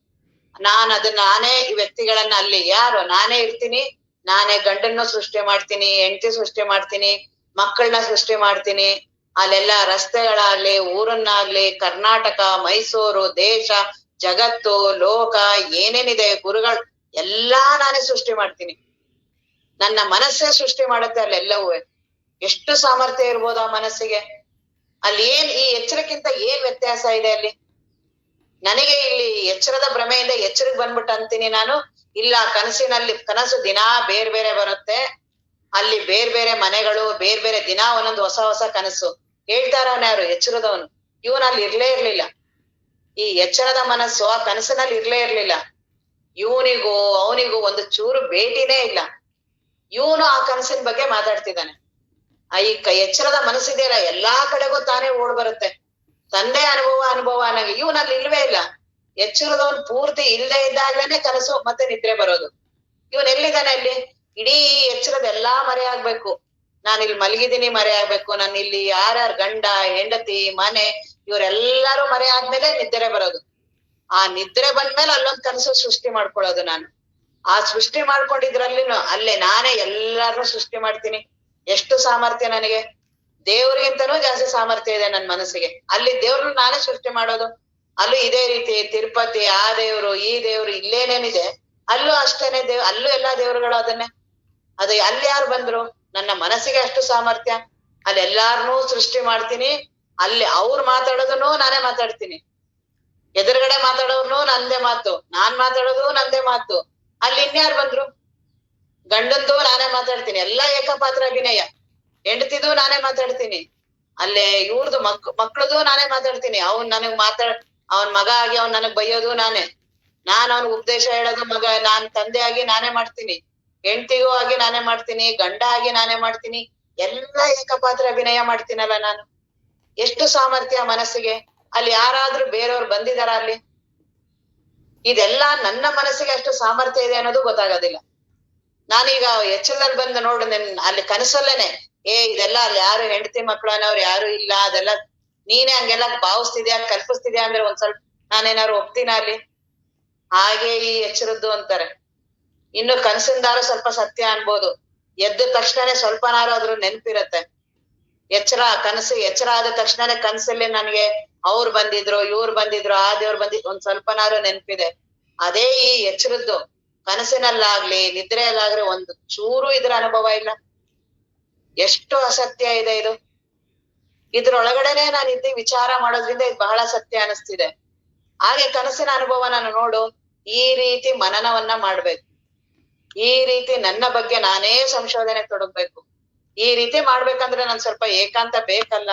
ನಾನೇ ಈ ವ್ಯಕ್ತಿಗಳನ್ನ ಅಲ್ಲಿ ಯಾರು ನಾನೇ ಇರ್ತೀನಿ, ನಾನೇ ಗಂಡನ್ನು ಸೃಷ್ಟಿ ಮಾಡ್ತೀನಿ, ಹೆಂಡತಿ ಸೃಷ್ಟಿ ಮಾಡ್ತೀನಿ, ಮಕ್ಕಳನ್ನ ಸೃಷ್ಟಿ ಮಾಡ್ತೀನಿ. ಅಲ್ಲೆಲ್ಲ ರಸ್ತೆಗಳಾಗ್ಲಿ, ಊರನ್ನಾಗ್ಲಿ, ಕರ್ನಾಟಕ, ಮೈಸೂರು, ದೇಶ, ಜಗತ್ತು, ಲೋಕ ಏನೇನಿದೆ, ಗುರುಗಳು ಎಲ್ಲಾ ನಾನೇ ಸೃಷ್ಟಿ ಮಾಡ್ತೀನಿ. ನನ್ನ ಮನಸ್ಸೇ ಸೃಷ್ಟಿ ಮಾಡುತ್ತೆ ಅಲ್ಲೆಲ್ಲವೂ. ಎಷ್ಟು ಸಾಮರ್ಥ್ಯ ಇರ್ಬೋದು ಆ ಮನಸ್ಸಿಗೆ. ಅಲ್ಲಿ ಈ ಎಚ್ಚರಕ್ಕಿಂತ ಏನ್ ವ್ಯತ್ಯಾಸ ಇದೆ ಅಲ್ಲಿ? ನನಗೆ ಇಲ್ಲಿ ಎಚ್ಚರದ ಭ್ರಮೆಯಿಂದ ಎಚ್ಚರಕ್ಕೆ ಬಂದ್ಬಿಟ್ಟು ಅಂತೀನಿ ನಾನು, ಇಲ್ಲ ಕನಸು ದಿನಾ ಬೇರೆ ಬೇರೆ ಬರುತ್ತೆ. ಅಲ್ಲಿ ಬೇರೆ ಬೇರೆ ಮನೆಗಳು, ಬೇರೆ ಬೇರೆ ದಿನಾ ಒಂದೊಂದು ಹೊಸ ಹೊಸ ಕನಸು ಹೇಳ್ತಾರವನ ಯಾರು? ಎಚ್ಚರದವನು. ಇವನಲ್ಲಿ ಇರ್ಲೇ ಇರ್ಲಿಲ್ಲ. ಈ ಎಚ್ಚರದ ಮನಸ್ಸು ಆ ಕನಸಿನಲ್ಲಿ ಇರ್ಲೇ ಇರ್ಲಿಲ್ಲ. ಇವನಿಗೂ ಅವನಿಗೂ ಒಂದು ಚೂರು ಭೇಟಿನೇ ಇಲ್ಲ. ಇವನು ಆ ಕನಸಿನ ಬಗ್ಗೆ ಮಾತಾಡ್ತಿದ್ದಾನೆ. ಈ ಎಚ್ಚರದ ಮನಸ್ಸಿದೆಯಲ್ಲ, ಎಲ್ಲಾ ಕಡೆಗೂ ತಾನೇ ಓಡ್ ಬರುತ್ತೆ. ತಂದೆ ಅನುಭವ ನನಗೆ. ಇವನಲ್ಲಿ ಇಲ್ವೇ ಇಲ್ಲ. ಎಚ್ಚರದವನ್ ಪೂರ್ತಿ ಇಲ್ಲದೆ ಇದ್ದಾಗ್ಲೇನೆ ಕನಸು ಮತ್ತೆ ನಿದ್ರೆ ಬರೋದು. ಇವನ್ ಎಲ್ಲಿದ್ದಾನೆ ಅಲ್ಲಿ? ಇಡೀ ಎಚ್ಚರದ ಎಲ್ಲಾ ಮರೆ ಆಗ್ಬೇಕು. ನಾನು ಇಲ್ಲಿ ಮಲಗಿದೀನಿ ಮರೆ ಆಗ್ಬೇಕು. ನಾನು ಇಲ್ಲಿ ಯಾರ್ಯಾರ ಗಂಡ ಹೆಂಡತಿ ಮನೆ ಇವರೆಲ್ಲಾರು ಮರೆ ಆದ್ಮೇಲೆ ನಿದ್ರೆ ಬರೋದು. ಆ ನಿದ್ರೆ ಬಂದ್ಮೇಲೆ ಅಲ್ಲೊಂದ್ ಕನಸು ಸೃಷ್ಟಿ ಮಾಡ್ಕೊಳ್ಳೋದು ನಾನು. ಆ ಸೃಷ್ಟಿ ಮಾಡ್ಕೊಂಡಿದ್ರಲ್ಲಿನು ಅಲ್ಲೇ ನಾನೇ ಎಲ್ಲಾರನ್ನೂ ಸೃಷ್ಟಿ ಮಾಡ್ತೀನಿ. ಎಷ್ಟು ಸಾಮರ್ಥ್ಯ ನನಗೆ! ದೇವ್ರಿಗಿಂತನೂ ಜಾಸ್ತಿ ಸಾಮರ್ಥ್ಯ ಇದೆ ನನ್ ಮನಸ್ಸಿಗೆ. ಅಲ್ಲಿ ದೇವ್ರನ್ನ ನಾನೇ ಸೃಷ್ಟಿ ಮಾಡೋದು. ಅಲ್ಲೂ ಇದೇ ರೀತಿ ತಿರುಪತಿ, ಆ ದೇವ್ರು ಈ ದೇವ್ರು ಇಲ್ಲೇನೇನಿದೆ ಅಲ್ಲೂ ಅಷ್ಟೇನೆ. ಅಲ್ಲೂ ಎಲ್ಲಾ ದೇವ್ರುಗಳು ಅದನ್ನೇ. ಅದು ಅಲ್ಲಿ ಯಾರು ಬಂದ್ರು? ನನ್ನ ಮನಸ್ಸಿಗೆ ಅಷ್ಟು ಸಾಮರ್ಥ್ಯ. ಅಲ್ಲಿ ಎಲ್ಲಾರ್ನೂ ಸೃಷ್ಟಿ ಮಾಡ್ತೀನಿ. ಅಲ್ಲಿ ಅವ್ರು ಮಾತಾಡೋದನ್ನು ನಾನೇ ಮಾತಾಡ್ತೀನಿ. ಎದುರುಗಡೆ ಮಾತಾಡೋರ್ನು ನಂದೇ ಮಾತು, ನಾನ್ ಮಾತಾಡೋದು ನಂದೇ ಮಾತು. ಅಲ್ಲಿ ಇನ್ಯಾರು ಬಂದ್ರು? ಗಂಡಂದು ನಾನೇ ಮಾತಾಡ್ತೀನಿ. ಎಲ್ಲಾ ಏಕಪಾತ್ರ ಅಭಿನಯ. ಹೆಂಡತಿದು ನಾನೇ ಮಾತಾಡ್ತೀನಿ. ಅಲ್ಲೇ ಇವ್ರದು ಮಕ್ಳದು ನಾನೇ ಮಾತಾಡ್ತೀನಿ. ಅವ್ನ್ ನನಗ್ ಅವನ್ ಮಗ ಆಗಿ ಅವ್ನ್ ನನಗ್ ಬೈಯೋದು ನಾನೇ. ನಾನ್ ಅವ್ನಿಗೆ ಉಪದೇಶ ಹೇಳೋದು ನಾನ್ ತಂದೆ ಆಗಿ ನಾನೇ ಮಾಡ್ತೀನಿ. ಹೆಂಡತಿಗೂ ಆಗಿ ನಾನೇ ಮಾಡ್ತೀನಿ, ಗಂಡ ಆಗಿ ನಾನೇ ಮಾಡ್ತೀನಿ. ಎಲ್ಲಾ ಏಕಪಾತ್ರ ಅಭಿನಯ ಮಾಡ್ತೀನಲ್ಲ ನಾನು. ಎಷ್ಟು ಸಾಮರ್ಥ್ಯ ಮನಸ್ಸಿಗೆ! ಅಲ್ಲಿ ಯಾರಾದ್ರೂ ಬೇರೆಯವ್ರು ಬಂದಿದಾರ ಅಲ್ಲಿ? ಇದೆಲ್ಲಾ ನನ್ನ ಮನಸ್ಸಿಗೆ ಅಷ್ಟು ಸಾಮರ್ಥ್ಯ ಇದೆ ಅನ್ನೋದು ಗೊತ್ತಾಗೋದಿಲ್ಲ. ನಾನೀಗ ಎಚ್ಚರದಲ್ಲಿ ಬಂದು ನೋಡು ಅಲ್ಲಿ ಕನಸಲ್ಲೇನೆ ಇದೆಲ್ಲ ಅಲ್ಲಿ ಯಾರು ಹೆಂಡತಿ ಮಕ್ಳು ಅನ್ನೋರು ಯಾರು ಇಲ್ಲ, ಅದೆಲ್ಲ ನೀನೇ ಹಂಗೆಲ್ಲ ಭಾವಿಸ್ತಿದ್ಯಾ ಕಲ್ಪಿಸ್ತಿದ್ಯಾ ಅಂದ್ರೆ ಒಂದ್ ಸ್ವಲ್ಪ ನಾನೇನಾದ್ರು ಒಪ್ತೀನ ಅಲ್ಲಿ? ಹಾಗೆ ಈ ಎಚ್ಚರದ್ದು ಅಂತಾರೆ. ಇನ್ನು ಕನಸಿಂದಾರು ಸ್ವಲ್ಪ ಸತ್ಯ ಅನ್ಬೋದು. ಎದ್ದ ತಕ್ಷಣನೇ ಸ್ವಲ್ಪನಾರು ಅದ್ರ ನೆನಪಿರತ್ತೆ. ಎಚ್ಚರ ಆದ ತಕ್ಷಣನೇ ಕನಸಲ್ಲಿ ನನಗೆ ಅವ್ರು ಬಂದಿದ್ರು ಇವ್ರು ಬಂದಿದ್ರು ಆ ದೇವ್ರು ಬಂದಿದ್ರು ಒಂದ್ ಸ್ವಲ್ಪನಾರು ನೆನಪಿದೆ. ಅದೇ ಈ ಎಚ್ಚರದ್ದು. ಕನಸಿನಲ್ಲಾಗ್ಲಿ ನಿದ್ರೆಯಲ್ಲಾಗ್ಲಿ ಒಂದು ಚೂರು ಇದ್ರ ಅನುಭವ ಇಲ್ಲ. ಎಷ್ಟು ಅಸತ್ಯ ಇದೆ ಇದು. ಇದ್ರೊಳಗಡೆನೆ ನಾನು ಇದ್ದು ವಿಚಾರ ಮಾಡೋದ್ರಿಂದ ಇದು ಬಹಳ ಸತ್ಯ ಅನಿಸ್ತಿದೆ. ಹಾಗೆ ಕನಸಿನ ಅನುಭವ ನಾನು ನೋಡು, ಈ ರೀತಿ ಮನನವನ್ನ ಮಾಡ್ಬೇಕು. ಈ ರೀತಿ ನನ್ನ ಬಗ್ಗೆ ನಾನೇ ಸಂಶೋಧನೆ ತೊಡಗ್ಬೇಕು. ಈ ರೀತಿ ಮಾಡ್ಬೇಕಂದ್ರೆ ನನ್ ಸ್ವಲ್ಪ ಏಕಾಂತ ಬೇಕಲ್ಲ.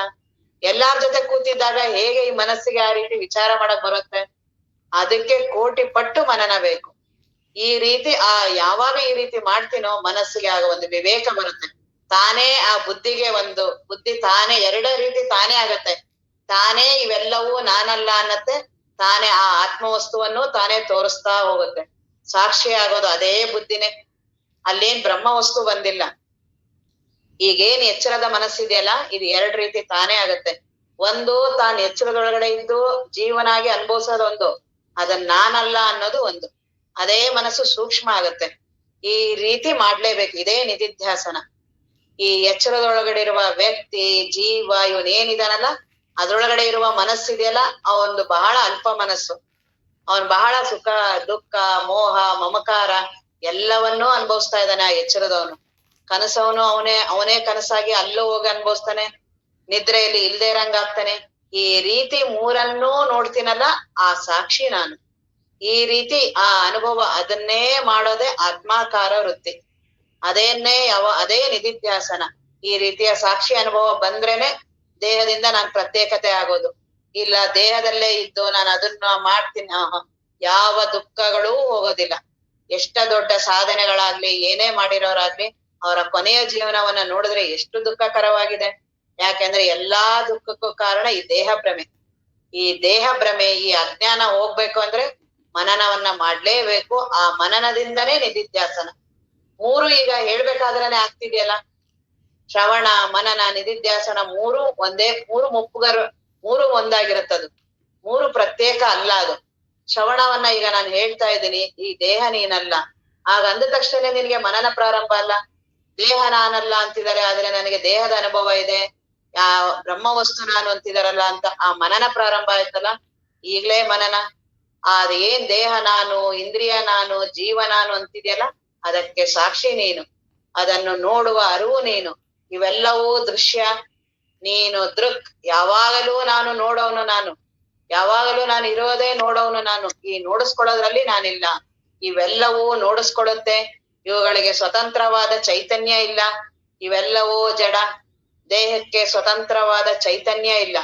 ಎಲ್ಲಾರ್ ಜೊತೆ ಕೂತಿದ್ದಾಗ ಹೇಗೆ ಈ ಮನಸ್ಸಿಗೆ ಆ ರೀತಿ ವಿಚಾರ ಮಾಡಕ್ ಬರುತ್ತೆ? ಅದಕ್ಕೆ ಕೋಟಿ ಪಟ್ಟು ಮನನ ಬೇಕು. ಈ ರೀತಿ ಯಾವಾಗ ಈ ರೀತಿ ಮಾಡ್ತೀನೋ ಮನಸ್ಸಿಗೆ ಆಗ ಒಂದು ವಿವೇಕ ಬರುತ್ತೆ. ತಾನೇ ಆ ಬುದ್ಧಿ ತಾನೇ ಎರಡೇ ರೀತಿ ತಾನೇ ಆಗತ್ತೆ. ತಾನೇ ಇವೆಲ್ಲವೂ ನಾನಲ್ಲ ಅನ್ನತ್ತೆ. ತಾನೇ ಆ ಆತ್ಮವಸ್ತುವನ್ನು ತಾನೇ ತೋರಿಸ್ತಾ ಹೋಗುತ್ತೆ. ಸಾಕ್ಷಿ ಆಗೋದು ಅದೇ ಬುದ್ಧಿನೇ. ಅಲ್ಲೇನ್ ಬ್ರಹ್ಮ ವಸ್ತು ಬಂದಿಲ್ಲ. ಈಗೇನ್ ಎಚ್ಚರದ ಮನಸ್ಸಿದೆಯಲ್ಲ, ಇದು ಎರಡ್ ರೀತಿ ತಾನೇ ಆಗತ್ತೆ. ಒಂದು ತಾನ್ ಎಚ್ಚರದೊಳಗಡೆ ಇದ್ದು ಜೀವನಾಗಿ ಅನುಭವಿಸೋದೊಂದು, ಅದನ್ನ ನಾನಲ್ಲ ಅನ್ನೋದು ಒಂದು. ಅದೇ ಮನಸ್ಸು ಸೂಕ್ಷ್ಮ ಆಗತ್ತೆ. ಈ ರೀತಿ ಮಾಡ್ಲೇಬೇಕು. ಇದೇ ನಿಧಿಧ್ಯಾಸನ. ಈ ಎಚ್ಚರದೊಳಗಡೆ ಇರುವ ವ್ಯಕ್ತಿ ಜೀವ ಇವನೇನಿದಾನಲ್ಲ, ಅದ್ರೊಳಗಡೆ ಇರುವ ಮನಸ್ಸಿದೆಯಲ್ಲ, ಅವೊಂದು ಬಹಳ ಅಲ್ಪ ಮನಸ್ಸು. ಅವನ್ ಬಹಳ ಸುಖ ದುಃಖ ಮೋಹ ಮಮಕಾರ ಎಲ್ಲವನ್ನೂ ಅನುಭವಿಸ್ತಾ ಇದ್ದಾನೆ ಆ ಎಚ್ಚರದವನು. ಕನಸವನು ಅವನೇ ಕನಸಾಗಿ ಅಲ್ಲೂ ಹೋಗಿ ಅನುಭವಿಸ್ತಾನೆ, ನಿದ್ರೆಯಲ್ಲಿ ಇಲ್ದೇ ಇರಂಗಾಗ್ತಾನೆ. ಈ ರೀತಿ ಮೂರನ್ನೂ ನೋಡ್ತೀನಲ್ಲ, ಆ ಸಾಕ್ಷಿ ನಾನು. ಈ ರೀತಿ ಆ ಅನುಭವ ಅದನ್ನೇ ಮಾಡೋದೇ ಆತ್ಮಾಕಾರ ವೃತ್ತಿ. ಅದೇ ನಿಧಿಧ್ಯಾಸನ. ಈ ರೀತಿಯ ಸಾಕ್ಷಿ ಅನುಭವ ಬಂದ್ರೇನೆ ದೇಹದಿಂದ ನಾನು ಪ್ರತ್ಯೇಕತೆ ಆಗೋದು. ಇಲ್ಲ ದೇಹದಲ್ಲೇ ಇದ್ದು ನಾನು ಅದನ್ನ ಮಾಡ್ತೀನಿ, ಯಾವ ದುಃಖಗಳೂ ಹೋಗೋದಿಲ್ಲ. ಎಷ್ಟ ದೊಡ್ಡ ಸಾಧನೆಗಳಾಗ್ಲಿ ಏನೇ ಮಾಡಿರೋರಾಗ್ಲಿ ಅವರ ಕೊನೆಯ ಜೀವನವನ್ನ ನೋಡಿದ್ರೆ ಎಷ್ಟು ದುಃಖಕರವಾಗಿದೆ. ಯಾಕೆಂದ್ರೆ ಎಲ್ಲಾ ದುಃಖಕ್ಕೂ ಕಾರಣ ಈ ದೇಹ ಭ್ರಮೆ. ಈ ದೇಹ ಭ್ರಮೆ, ಈ ಅಜ್ಞಾನ ಹೋಗ್ಬೇಕು ಅಂದ್ರೆ ಮನನವನ್ನ ಮಾಡ್ಲೇಬೇಕು. ಆ ಮನನದಿಂದನೇ ನಿಧಿಧ್ಯಾಸನ. ಮೂರು ಈಗ ಹೇಳ್ಬೇಕಾದ್ರೇನೆ ಆಗ್ತಿದೆಯಲ್ಲ. ಶ್ರವಣ, ಮನನ, ನಿಧಿಧ್ಯಾಸನ ಮೂರು ಒಂದೇ. ಮೂರು ಒಂದಾಗಿರುತ್ತದು. ಮೂರು ಪ್ರತ್ಯೇಕ ಅಲ್ಲ ಅದು. ಶ್ರವಣವನ್ನ ಈಗ ನಾನು ಹೇಳ್ತಾ ಇದ್ದೀನಿ, ಈ ದೇಹ ನೀನಲ್ಲ. ಆಗ ಅಂದ ತಕ್ಷಣ ನಿನಗೆ ಮನನ ಪ್ರಾರಂಭ ಅಲ್ಲ. ದೇಹ ನಾನಲ್ಲ ಅಂತಿದ್ದಾರೆ, ಆದ್ರೆ ನನಗೆ ದೇಹದ ಅನುಭವ ಇದೆ. ಬ್ರಹ್ಮ ವಸ್ತು ನಾನು ಅಂತಿದಾರಲ್ಲ ಅಂತ ಆ ಮನನ ಪ್ರಾರಂಭ ಆಯ್ತಲ್ಲ. ಈಗ್ಲೇ ಮನನ. ಏನ್ ದೇಹ ನಾನು, ಇಂದ್ರಿಯ ನಾನು, ಜೀವ ನಾನು ಅಂತಿದೆಯಲ್ಲ, ಅದಕ್ಕೆ ಸಾಕ್ಷಿ ನೀನು. ಅದನ್ನು ನೋಡುವ ಅರಿವು ನೀನು. ಇವೆಲ್ಲವೂ ದೃಶ್ಯ, ನೀನು ದೃಕ್. ಯಾವಾಗಲೂ ನಾನು ನೋಡೋನು ನಾನು. ಯಾವಾಗಲೂ ನಾನು ಇರೋದೇ ನೋಡೋನು ನಾನು. ಈ ನೋಡಿಸ್ಕೊಳ್ಳೋದ್ರಲ್ಲಿ ನಾನಿಲ್ಲ. ಇವೆಲ್ಲವೂ ನೋಡಿಸ್ಕೊಳ್ಳುತ್ತೆ. ಇವುಗಳಿಗೆ ಸ್ವತಂತ್ರವಾದ ಚೈತನ್ಯ ಇಲ್ಲ. ಇವೆಲ್ಲವೂ ಜಡ. ದೇಹಕ್ಕೆ ಸ್ವತಂತ್ರವಾದ ಚೈತನ್ಯ ಇಲ್ಲ.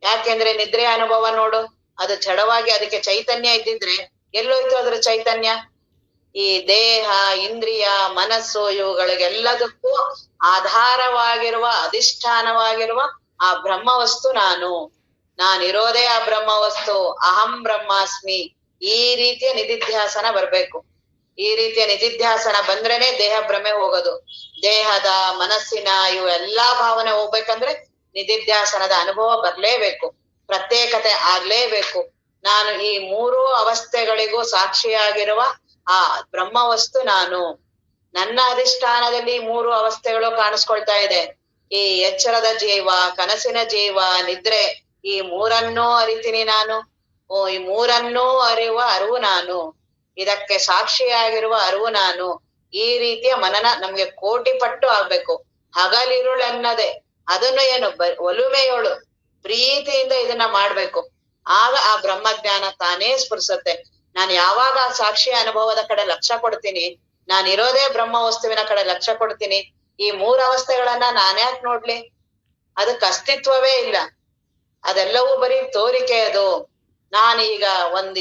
ಯಾಕೆಂದ್ರೆ ನಿದ್ರೆ ಅನುಭವ ನೋಡು, ಅದು ಜಡವಾಗಿ, ಅದಕ್ಕೆ ಚೈತನ್ಯ ಇದ್ದಿದ್ರೆ ಎಲ್ಲೋಯ್ತು ಅದ್ರ ಚೈತನ್ಯ? ಈ ದೇಹ, ಇಂದ್ರಿಯ, ಮನಸ್ಸು ಇವುಗಳಿಗೆಲ್ಲದಕ್ಕೂ ಆಧಾರವಾಗಿರುವ, ಅಧಿಷ್ಠಾನವಾಗಿರುವ ಆ ಬ್ರಹ್ಮವಸ್ತು ನಾನು. ನಾನಿರೋದೇ ಆ ಬ್ರಹ್ಮವಸ್ತು. ಅಹಂ ಬ್ರಹ್ಮಾಸ್ಮಿ. ಈ ರೀತಿಯ ನಿಧಿಧ್ಯಾಸನ ಬರ್ಬೇಕು. ಈ ರೀತಿಯ ನಿಧಿಧ್ಯಾಸನ ಬಂದ್ರೇನೆ ದೇಹ ಭ್ರಮೆ ಹೋಗೋದು. ದೇಹದ, ಮನಸ್ಸಿನ ಇವೆಲ್ಲಾ ಭಾವನೆ ಹೋಗ್ಬೇಕಂದ್ರೆ ನಿಧಿಧ್ಯಾಸನದ ಅನುಭವ ಬರ್ಲೇಬೇಕು. ಪ್ರತ್ಯೇಕತೆ ಆಗ್ಲೇಬೇಕು. ನಾನು ಈ ಮೂರು ಅವಸ್ಥೆಗಳಿಗೂ ಸಾಕ್ಷಿಯಾಗಿರುವ ಆ ಬ್ರಹ್ಮವಸ್ತು ನಾನು. ನನ್ನ ಅಧಿಷ್ಠಾನದಲ್ಲಿ ಮೂರು ಅವಸ್ಥೆಗಳು ಕಾಣಿಸ್ಕೊಳ್ತಾ ಇದೆ. ಈ ಎಚ್ಚರದ ಜೀವ, ಕನಸಿನ ಜೀವ, ನಿದ್ರೆ, ಈ ಮೂರನ್ನೂ ಅರಿತೀನಿ ನಾನು. ಈ ಮೂರನ್ನೂ ಅರಿಯುವ ಅರಿವು ನಾನು. ಇದಕ್ಕೆ ಸಾಕ್ಷಿಯಾಗಿರುವ ಅರಿವು ನಾನು. ಈ ರೀತಿಯ ಮನನ ನಮ್ಗೆ ಕೋಟಿ ಪಟ್ಟು ಆಗ್ಬೇಕು. ಹಗಲಿರುಳೆನ್ನದೆ ಅದನ್ನು ಏನು ಒಲುಮೆಯೋಳು ಪ್ರೀತಿಯಿಂದ ಇದನ್ನ ಮಾಡ್ಬೇಕು. ಆಗ ಆ ಬ್ರಹ್ಮಜ್ಞಾನ ತಾನೇ ಸ್ಫುರಿಸುತ್ತೆ. ನಾನು ಯಾವಾಗ ಆ ಸಾಕ್ಷಿ ಅನುಭವದ ಕಡೆ ಲಕ್ಷ್ಯ ಕೊಡ್ತೀನಿ, ನಾನಿರೋದೇ ಬ್ರಹ್ಮ ವಸ್ತುವಿನ ಕಡೆ ಲಕ್ಷ್ಯ ಕೊಡ್ತೀನಿ, ಈ ಮೂರು ಅವಸ್ಥೆಗಳನ್ನ ನಾನ್ಯಾಕ್ ನೋಡ್ಲಿ? ಅದಕ್ಕೆ ಅಸ್ತಿತ್ವವೇ ಇಲ್ಲ. ಅದೆಲ್ಲವೂ ಬರೀ ತೋರಿಕೆ. ಅದು ನಾನೀಗ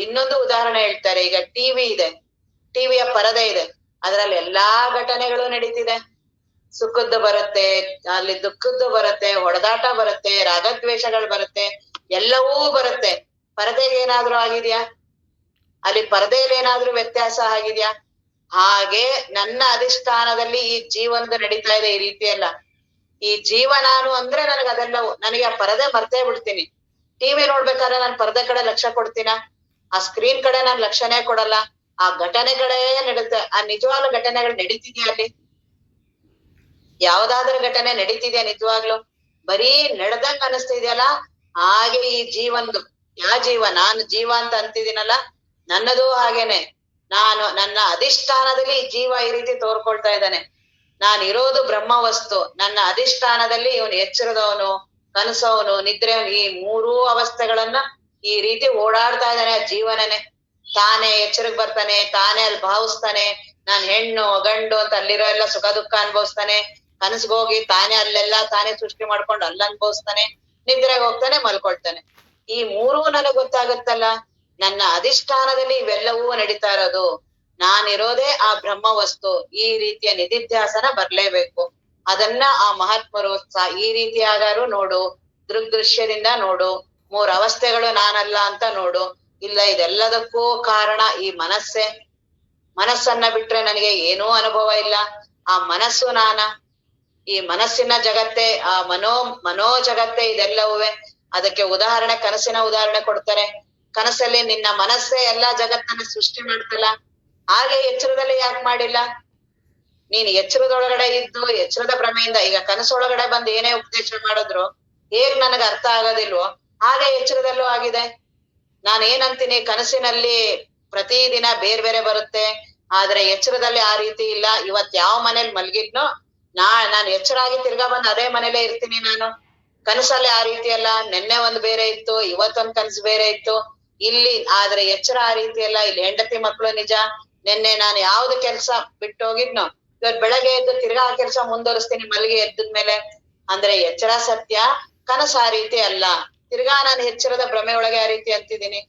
ಇನ್ನೊಂದು ಉದಾಹರಣೆ ಹೇಳ್ತಾರೆ. ಈಗ ಟಿವಿ ಇದೆ, ಟಿವಿಯ ಪರದೆ ಇದೆ, ಅದ್ರಲ್ಲಿ ಎಲ್ಲಾ ಘಟನೆಗಳು ನಡೀತಿದೆ. ಸುಖದ್ದು ಬರುತ್ತೆ, ಅಲ್ಲಿ ದುಃಖದ್ದು ಬರುತ್ತೆ, ಹೊಡೆದಾಟ ಬರುತ್ತೆ, ರಾಗದ್ವೇಷಗಳು ಬರುತ್ತೆ, ಎಲ್ಲವೂ ಬರುತ್ತೆ. ಪರದೆಗೆ ಏನಾದ್ರೂ ಆಗಿದ್ಯಾ? ಅಲ್ಲಿ ಪರದೆಯಲ್ಲಿ ಏನಾದ್ರೂ ವ್ಯತ್ಯಾಸ ಆಗಿದ್ಯಾ? ಹಾಗೆ ನನ್ನ ಅಧಿಷ್ಠಾನದಲ್ಲಿ ಈ ಜೀವನದ ನಡೀತಾ ಇದೆ ಈ ರೀತಿ ಎಲ್ಲ. ಈ ಜೀವ ನಾನು ಅಂದ್ರೆ ಅದೆಲ್ಲವೂ ನನಗೆ ಆ ಪರದೆ ಮರ್ತೇ ಬಿಡ್ತೀನಿ. ಟಿವಿ ನೋಡ್ಬೇಕಾದ್ರೆ ನಾನು ಪರದೆ ಕಡೆ ಲಕ್ಷ್ಯ ಕೊಡ್ತೀನ? ಆ ಸ್ಕ್ರೀನ್ ಕಡೆ ನಾನು ಲಕ್ಷ್ಯನೇ ಕೊಡಲ್ಲ. ಆ ಘಟನೆಗಳೇ ನಡುತ್ತೆ. ಆ ನಿಜವಾದ ಘಟನೆಗಳು ನಡೀತಿದ್ಯಾ ಅಲ್ಲಿ? ಯಾವ್ದಾದ್ರೂ ಘಟನೆ ನಡೀತಿದ್ಯಾ ನಿಜವಾಗ್ಲು? ಬರೀ ನಡೆದಂಗ್ ಅನಿಸ್ತಿದ್ಯಲ್ಲ. ಹಾಗೆ ಈ ಜೀವಂದು, ಜೀವ ನಾನು ಜೀವ ಅಂತ ಅಂತಿದ್ದೀನಲ್ಲ, ನನ್ನದು ಹಾಗೇನೆ. ನನ್ನ ಅಧಿಷ್ಠಾನದಲ್ಲಿ ಈ ಜೀವ ಈ ರೀತಿ ತೋರ್ಕೊಳ್ತಾ ಇದ್ದಾನೆ. ನಾನಿರೋದು ಬ್ರಹ್ಮವಸ್ತು. ನನ್ನ ಅಧಿಷ್ಠಾನದಲ್ಲಿ ಇವನು ಎಚ್ಚರದವನು, ಕನಸವನು, ನಿದ್ರೆಯವನು, ಈ ಮೂರೂ ಅವಸ್ಥೆಗಳನ್ನ ಈ ರೀತಿ ಓಡಾಡ್ತಾ ಇದ್ದಾನೆ ಆ ಜೀವನನೇ. ತಾನೇ ಎಚ್ಚರಕ್ ಬರ್ತಾನೆ, ತಾನೇ ಅಲ್ಲಿ ಭಾವಿಸ್ತಾನೆ. ನಾನ್ ಹೆಣ್ಣು ಗಂಡು ಅಂತ ಅಲ್ಲಿರೋ ಎಲ್ಲ ಸುಖ ದುಃಖ ಅನ್ಭವಿಸ್ತಾನೆ. ಕನಸ್ಗೋಗಿ ತಾನೇ ಅಲ್ಲೆಲ್ಲಾ ತಾನೇ ಸೃಷ್ಟಿ ಮಾಡ್ಕೊಂಡು ಅಲ್ಲಿ ಅನ್ಭವಿಸ್ತಾನೆ. ನಿದ್ರೆಗೆ ಹೋಗ್ತಾನೆ, ಮಲ್ಕೊಳ್ತಾನೆ. ಈ ಮೂರೂ ನನಗ್ ಗೊತ್ತಾಗತ್ತಲ್ಲ. ನನ್ನ ಅಧಿಷ್ಠಾನದಲ್ಲಿ ಇವೆಲ್ಲವೂ ನಡೀತಾ ಇರೋದು. ನಾನಿರೋದೇ ಆ ಬ್ರಹ್ಮ ವಸ್ತು. ಈ ರೀತಿಯ ನಿಧಿಧ್ಯಾಸನ ಬರ್ಲೇಬೇಕು. ಅದನ್ನ ಆ ಮಹಾತ್ಮರು ಈ ರೀತಿಯಾಗಾರು ನೋಡು, ದೃಗ್ದೃಶ್ಯದಿಂದ ನೋಡು, ಮೂರ್ ಅವಸ್ಥೆಗಳು ನಾನಲ್ಲ ಅಂತ ನೋಡು. ಇಲ್ಲ, ಇದೆಲ್ಲದಕ್ಕೂ ಕಾರಣ ಈ ಮನಸ್ಸೇ. ಮನಸ್ಸನ್ನ ಬಿಟ್ರೆ ನನಗೆ ಏನೂ ಅನುಭವ ಇಲ್ಲ. ಆ ಮನಸ್ಸು ನಾನ. ಈ ಮನಸ್ಸಿನ ಜಗತ್ತೇ, ಆ ಮನೋ ಜಗತ್ತೇ ಇದೆಲ್ಲವೇ. ಅದಕ್ಕೆ ಉದಾಹರಣೆ, ಕನಸಿನ ಉದಾಹರಣೆ ಕೊಡ್ತಾರೆ. ಕನಸಲ್ಲಿ ನಿನ್ನ ಮನಸ್ಸೇ ಎಲ್ಲಾ ಜಗತ್ತನ್ನ ಸೃಷ್ಟಿ ಮಾಡ್ತಲ್ಲ, ಹಾಗೆ ಎಚ್ಚರದಲ್ಲಿ ಯಾಕೆ ಮಾಡಿಲ್ಲ? ನೀನ್ ಎಚ್ಚರದೊಳಗಡೆ ಇದ್ದು ಎಚ್ಚರದ ಭ್ರಮೆಯಿಂದ ಈಗ ಕನಸೊಳಗಡೆ ಬಂದು ಏನೇ ಉಪದೇಶ ಮಾಡಿದ್ರು ಹೇಗ್ ನನಗೆ ಅರ್ಥ ಆಗೋದಿಲ್ವೋ ಹಾಗೆ ಎಚ್ಚರದಲ್ಲೂ ಆಗಿದೆ. ನಾನ್ ಏನಂತೀನಿ, ಕನಸಿನಲ್ಲಿ ಪ್ರತಿದಿನ ಬೇರೆ ಬೇರೆ ಬರುತ್ತೆ, ಆದ್ರೆ ಎಚ್ಚರದಲ್ಲಿ ಆ ರೀತಿ ಇಲ್ಲ. ಇವತ್ ಯಾವ ಮನೇಲಿ ಮಲ್ಗಿದ್ನೋ ನಾನು ಎಚ್ಚರ ಆಗಿ ತಿರ್ಗಾ ಬಂದು ಅದೇ ಮನೇಲೇ ಇರ್ತೀನಿ ನಾನು. ಕನಸಲ್ಲಿ ಆ ರೀತಿ ಅಲ್ಲ. ನೆನ್ನೆ ಒಂದ್ ಬೇರೆ ಇತ್ತು, ಇವತ್ತೊಂದ್ ಕನಸು ಬೇರೆ ಇತ್ತು ಇಲ್ಲಿ. ಆದ್ರೆ ಎಚ್ಚರ ಆ ರೀತಿ ಅಲ್ಲ. ಇಲ್ಲಿ ಹೆಂಡತಿ ಮಕ್ಳು ನಿಜ. ನೆನ್ನೆ ನಾನು ಯಾವ್ದು ಕೆಲ್ಸ ಬಿಟ್ಟು ಹೋಗಿದ್ನೋ ಇವತ್ ಬೆಳಗ್ಗೆ ಎದ್ದು ತಿರ್ಗಾ ಆ ಕೆಲ್ಸ ಮುಂದುವರಿಸ್ತೀನಿ ಮಲ್ಗಿ ಎದ್ದದ್ಮೇಲೆ. ಅಂದ್ರೆ ಎಚ್ಚರ ಸತ್ಯ, ಕನಸು ಆ ರೀತಿ ಅಲ್ಲ. ತಿರ್ಗಾ ನಾನು ಎಚ್ಚರದ ಭ್ರಮೆ ಒಳಗೆ ಆ ರೀತಿ ಅಂತಿದ್ದೀನಿ.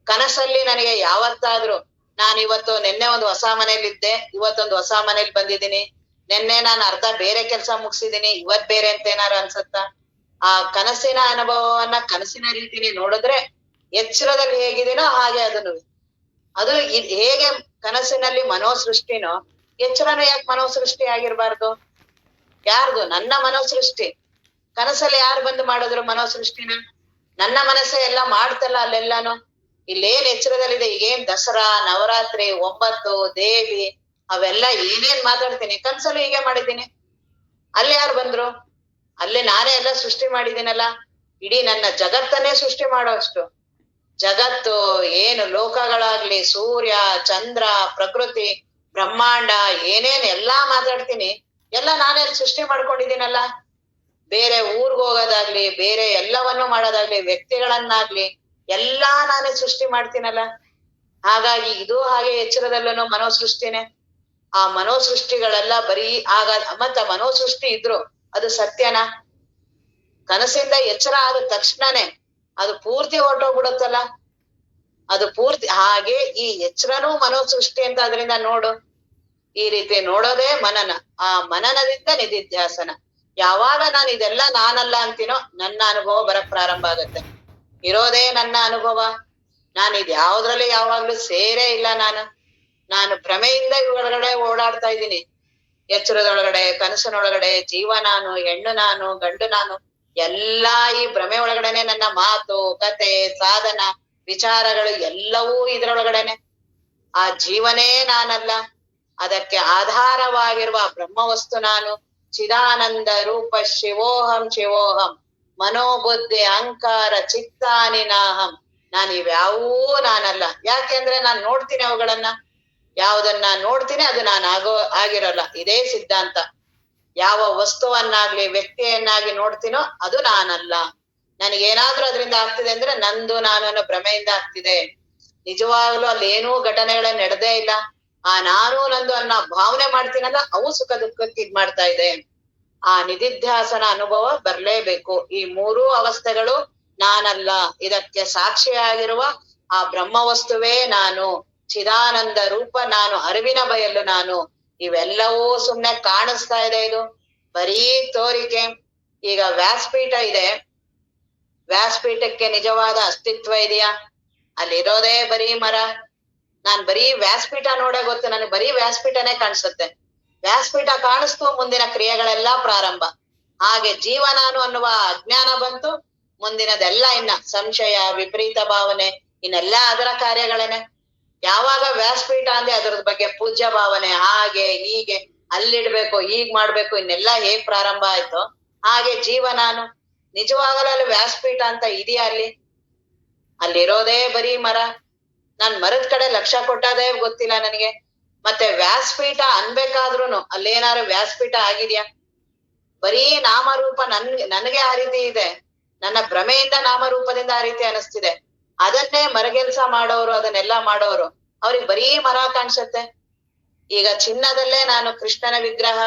ಕನಸಲ್ಲಿ ನನಗೆ ಯಾವತ್ತಾದ್ರೂ ನಾನು ಇವತ್ತು ನಿನ್ನೆ ಒಂದು ಹೊಸ ಮನೇಲಿದ್ದೆ, ಇವತ್ತೊಂದು ಹೊಸ ಮನೇಲಿ ಬಂದಿದ್ದೀನಿ, ನಿನ್ನೆ ನಾನು ಅರ್ಧ ಬೇರೆ ಕೆಲಸ ಮುಗಿಸಿದೀನಿ, ಇವತ್ ಬೇರೆ ಅಂತ ಏನಾರು ಅನ್ಸತ್ತಾ? ಆ ಕನಸಿನ ಅನುಭವವನ್ನ ಕನಸಿನ ರೀತಿಲಿ ನೋಡಿದ್ರೆ ಎಚ್ಚರದಲ್ಲಿ ಹೇಗಿದೀನೋ ಹಾಗೆ ಅದನ್ನು ಅದು ಹೇಗೆ ಕನಸಿನಲ್ಲಿ ಮನೋಸೃಷ್ಟಿನೋ ಎಚ್ಚರನು ಯಾಕೆ ಮನೋಸೃಷ್ಟಿ ಆಗಿರ್ಬಾರ್ದು? ಯಾರ್ದು? ನನ್ನ ಮನೋಸೃಷ್ಟಿ. ಕನಸಲ್ಲಿ ಯಾರು ಬಂದು ಮಾಡಿದ್ರು ಮನೋಸೃಷ್ಟಿನ? ನನ್ನ ಮನಸ್ಸೇ ಎಲ್ಲ ಮಾಡ್ತಲ್ಲ ಅಲ್ಲೆಲ್ಲಾನು. ಇಲ್ಲೇನ್ ಎಚ್ಚರದಲ್ಲಿದೆ, ಈಗೇನ್ ದಸರಾ, ನವರಾತ್ರಿ, 9 ದೇವಿ ಅವೆಲ್ಲ ಏನೇನ್ ಮಾತಾಡ್ತೀನಿ, ಕನ್ಸಲ್ಲಿ ಹೀಗೆ ಮಾಡಿದ್ದೀನಿ. ಅಲ್ಲಿ ಯಾರು ಬಂದ್ರು? ಅಲ್ಲಿ ನಾನೇ ಎಲ್ಲ ಸೃಷ್ಟಿ ಮಾಡಿದ್ದೀನಲ್ಲ. ಇಡೀ ನನ್ನ ಜಗತ್ತನ್ನೇ ಸೃಷ್ಟಿ ಮಾಡೋಷ್ಟು ಜಗತ್ತು ಏನು ಲೋಕಗಳಾಗ್ಲಿ, ಸೂರ್ಯ, ಚಂದ್ರ, ಪ್ರಕೃತಿ, ಬ್ರಹ್ಮಾಂಡ, ಏನೇನ್ ಎಲ್ಲಾ ಮಾತಾಡ್ತೀನಿ, ಎಲ್ಲ ನಾನೇ ಸೃಷ್ಟಿ ಮಾಡ್ಕೊಂಡಿದ್ದೀನಲ್ಲ. ಬೇರೆ ಊರ್ಗ್ ಹೋಗೋದಾಗ್ಲಿ, ಬೇರೆ ಎಲ್ಲವನ್ನು ಮಾಡೋದಾಗ್ಲಿ, ವ್ಯಕ್ತಿಗಳನ್ನಾಗ್ಲಿ ಎಲ್ಲಾ ನಾನೇ ಸೃಷ್ಟಿ ಮಾಡ್ತೀನಲ್ಲ. ಹಾಗಾಗಿ ಇದು ಹಾಗೆ ಎಚ್ಚರದಲ್ಲೂ ಮನೋಸೃಷ್ಟಿನೇ. ಆ ಮನೋಸೃಷ್ಟಿಗಳೆಲ್ಲ ಬರೀ ಆಗ ಮತ್ತ ಮನೋಸೃಷ್ಟಿ ಇದ್ರು ಅದು ಸತ್ಯನಾ? ಕನಸಿಂದ ಎಚ್ಚರ ಆದ ತಕ್ಷಣನೇ ಅದು ಪೂರ್ತಿ ಹೊರಟೋಗ್ಬಿಡುತ್ತಲ್ಲ. ಅದು ಪೂರ್ತಿ ಹಾಗೆ ಈ ಎಚ್ಚರನೂ ಮನೋಸೃಷ್ಟಿ ಅಂತ ಅದರಿಂದ ನೋಡು. ಈ ರೀತಿ ನೋಡೋದೇ ಮನನ. ಆ ಮನನದಿಂದ ನಿಧಿಧ್ಯಾಸನ. ಯಾವಾಗ ನಾನು ಇದೆಲ್ಲ ನಾನಲ್ಲ ಅಂತೀನೋ ನನ್ನ ಅನುಭವ ಬರಕ್ ಪ್ರಾರಂಭ ಆಗುತ್ತೆ. ಇರೋದೇ ನನ್ನ ಅನುಭವ. ನಾನು ಇದ್ ಯಾವ್ದ್ರಲ್ಲಿ ಯಾವಾಗ್ಲೂ ಸೇರೇ ಇಲ್ಲ. ನಾನು ಭ್ರಮೆಯಿಂದ ಇವುಗಳಗಡೆ ಓಡಾಡ್ತಾ ಇದ್ದೀನಿ. ಎಚ್ಚರದೊಳಗಡೆ, ಕನಸಿನೊಳಗಡೆ, ಜೀವ ನಾನು, ಹೆಣ್ಣು ನಾನು, ಗಂಡು ನಾನು, ಎಲ್ಲಾ ಈ ಭ್ರಮೆ ಒಳಗಡೆನೆ. ನನ್ನ ಮಾತು, ಕತೆ, ಸಾಧನ, ವಿಚಾರಗಳು ಎಲ್ಲವೂ ಇದ್ರೊಳಗಡೆನೆ. ಆ ಜೀವನೇ ನಾನಲ್ಲ. ಅದಕ್ಕೆ ಆಧಾರವಾಗಿರುವ ಬ್ರಹ್ಮವಸ್ತು ನಾನು. ಚಿದಾನಂದ ರೂಪ ಶಿವೋಹಂ ಶಿವೋಹಂ ಮನೋಬುದ್ಧಿ ಅಹಂಕಾರ ಚಿತ್ತಾನಿ ನಾಹಂ. ನಾನು ಇವ್ಯಾವೂ ನಾನಲ್ಲ. ಯಾಕೆಂದ್ರೆ ನಾನು ನೋಡ್ತೀನಿ ಅವುಗಳನ್ನ. ಯಾವ್ದನ್ನ ನೋಡ್ತೀನಿ ಅದು ನಾನು ಆಗಿರಲ್ಲ. ಇದೇ ಸಿದ್ಧಾಂತ. ಯಾವ ವಸ್ತುವನ್ನಾಗ್ಲಿ ವ್ಯಕ್ತಿಯನ್ನಾಗಿ ನೋಡ್ತೀನೋ ಅದು ನಾನಲ್ಲ. ನನಗೇನಾದ್ರೂ ಅದರಿಂದ ಆಗ್ತಿದೆ ಅಂದ್ರೆ ನಂದು ನಾನು ಅನ್ನೋ ಭ್ರಮೆಯಿಂದ ಆಗ್ತಿದೆ. ನಿಜವಾಗ್ಲೂ ಅಲ್ಲಿ ಏನೂ ಘಟನೆಗಳ ನಡೆದೇ ಇಲ್ಲ. ಆ ನಾನು ನಂದು ಅನ್ನೋ ಭಾವನೆ ಮಾಡ್ತೀನಲ್ಲ, ಅವು ಸುಖ ದುಃಖಕ್ಕೆ ಇದ್ ಮಾಡ್ತಾ ಇದೆ. ಆ ನಿಧಿಧ್ಯಾಸನ ಅನುಭವ ಬರ್ಲೇಬೇಕು. ಈ ಮೂರೂ ಅವಸ್ಥೆಗಳು ನಾನಲ್ಲ. ಇದಕ್ಕೆ ಸಾಕ್ಷಿಯಾಗಿರುವ ಆ ಬ್ರಹ್ಮವಸ್ತುವೇ ನಾನು. ಚಿದಾನಂದ ರೂಪ ನಾನು, ಅರಿವಿನ ಬಯಲು ನಾನು. ಇವೆಲ್ಲವೂ ಸುಮ್ನೆ ಕಾಣಿಸ್ತಾ ಇದೆ. ಇದು ಬರೀ ತೋರಿಕೆ. ಈಗ ವ್ಯಾಸಪೀಠ ಇದೆ, ವ್ಯಾಸಪೀಠಕ್ಕೆ ನಿಜವಾದ ಅಸ್ತಿತ್ವ ಇದೆಯಾ? ಅಲ್ಲಿರೋದೇ ಬರೀ ಮರ. ನಾನ್ ಬರೀ ವ್ಯಾಸಪೀಠ ನೋಡೇ ಗೊತ್ತು, ನನಗೆ ಬರೀ ವ್ಯಾಸಪೀಠನೇ ಕಾಣಿಸುತ್ತೆ. ವ್ಯಾಸಪೀಠ ಕಾಣಿಸ್ತು, ಮುಂದಿನ ಕ್ರಿಯೆಗಳೆಲ್ಲ ಪ್ರಾರಂಭ. ಹಾಗೆ ಜೀವ ನಾನು ಅನ್ನುವ ಅಜ್ಞಾನ ಬಂತು, ಮುಂದಿನದೆಲ್ಲ ಇನ್ನ ಸಂಶಯ, ವಿಪರೀತ ಭಾವನೆ, ಇನ್ನೆಲ್ಲ ಅದರ ಕಾರ್ಯಗಳೇನೆ. ಯಾವಾಗ ವ್ಯಾಸಪೀಠ ಅಂದ್ರೆ ಅದ್ರದ ಬಗ್ಗೆ ಪೂಜ್ಯ ಭಾವನೆ, ಹಾಗೆ ಹೀಗೆ ಅಲ್ಲಿಡ್ಬೇಕು, ಹೀಗ್ ಮಾಡ್ಬೇಕು, ಇನ್ನೆಲ್ಲ ಹೇಗ್ ಪ್ರಾರಂಭ ಆಯ್ತೋ ಹಾಗೆ ಜೀವ ನಾನು. ನಿಜವಾಗಲೂ ಅಲ್ಲಿ ವ್ಯಾಸಪೀಠ ಅಂತ ಇದೆಯಾ? ಅಲ್ಲಿರೋದೇ ಬರೀ ಮರ. ನಾನ್ ಮರದ ಕಡೆ ಲಕ್ಷ್ಯ ಕೊಟ್ಟದೇ ಗೊತ್ತಿಲ್ಲ ನನಗೆ. ಮತ್ತೆ ವ್ಯಾಸಪೀಠ ಅನ್ಬೇಕಾದ್ರುನು ಅಲ್ಲೇನಾದ್ರು ವ್ಯಾಸಪೀಠ ಆಗಿದ್ಯಾ? ಬರೀ ನಾಮರೂಪ. ನನಗೆ ಆ ರೀತಿ ಇದೆ. ನನ್ನ ಭ್ರಮೆಯಿಂದ ನಾಮರೂಪದಿಂದ ಆ ರೀತಿ ಅನಿಸ್ತಿದೆ. ಅದನ್ನೇ ಮರಗೆಲ್ಸ ಮಾಡೋರು, ಅದನ್ನೆಲ್ಲ ಮಾಡೋರು, ಅವ್ರಿಗೆ ಬರೀ ಮರ ಕಾಣಿಸುತ್ತೆ. ಈಗ ಚಿನ್ನದಲ್ಲೇ ನಾನು ಕೃಷ್ಣನ ವಿಗ್ರಹ,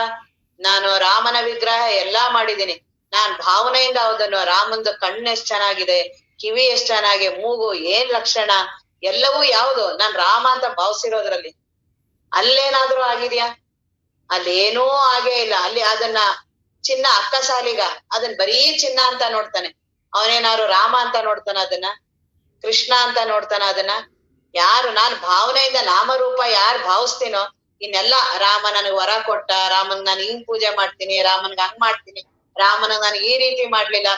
ನಾನು ರಾಮನ ವಿಗ್ರಹ ಎಲ್ಲಾ ಮಾಡಿದೀನಿ. ನಾನ್ ಭಾವನೆಯಿಂದ ಹೌದನ್ನು ರಾಮಂದು ಕಣ್ಣು ಎಷ್ಟ್ ಚೆನ್ನಾಗಿದೆ, ಕಿವಿ ಎಷ್ಟ್ ಚೆನ್ನಾಗಿ, ಮೂಗು ಏನ್ ಲಕ್ಷಣ, ಎಲ್ಲವೂ ಯಾವ್ದು ನಾನ್ ರಾಮ ಅಂತ ಭಾವಿಸಿರೋದ್ರಲ್ಲಿ. ಅಲ್ಲೇನಾದ್ರೂ ಆಗಿದ್ಯಾ? ಅಲ್ಲಿ ಏನೂ ಆಗೇ ಇಲ್ಲ. ಅಲ್ಲಿ ಅದನ್ನ ಚಿನ್ನ ಅಕ್ಕಸಾಲಿಗ ಅದನ್ನ ಬರೀ ಚಿನ್ನ ಅಂತ ನೋಡ್ತಾನೆ. ಅವನೇನಾದ್ರು ರಾಮ ಅಂತ ನೋಡ್ತಾನ? ಅದನ್ನ ಕೃಷ್ಣ ಅಂತ ನೋಡ್ತಾನ? ಅದನ್ನ ಯಾರು ನಾನ್ ಭಾವನೆಯಿಂದ ನಾಮರೂಪ ಯಾರು ಭಾವಿಸ್ತೀನೋ, ಇನ್ನೆಲ್ಲ ರಾಮ ನನಗ್ ವರ ಕೊಟ್ಟ, ರಾಮನ್ ನಾನು ಹಿಂಗ್ ಪೂಜೆ ಮಾಡ್ತೀನಿ, ರಾಮನ್ಗೆ ಹಂಗ್ ಮಾಡ್ತೀನಿ, ರಾಮನ ನಾನು ಈ ರೀತಿ ಮಾಡ್ಲಿಲ್ಲ,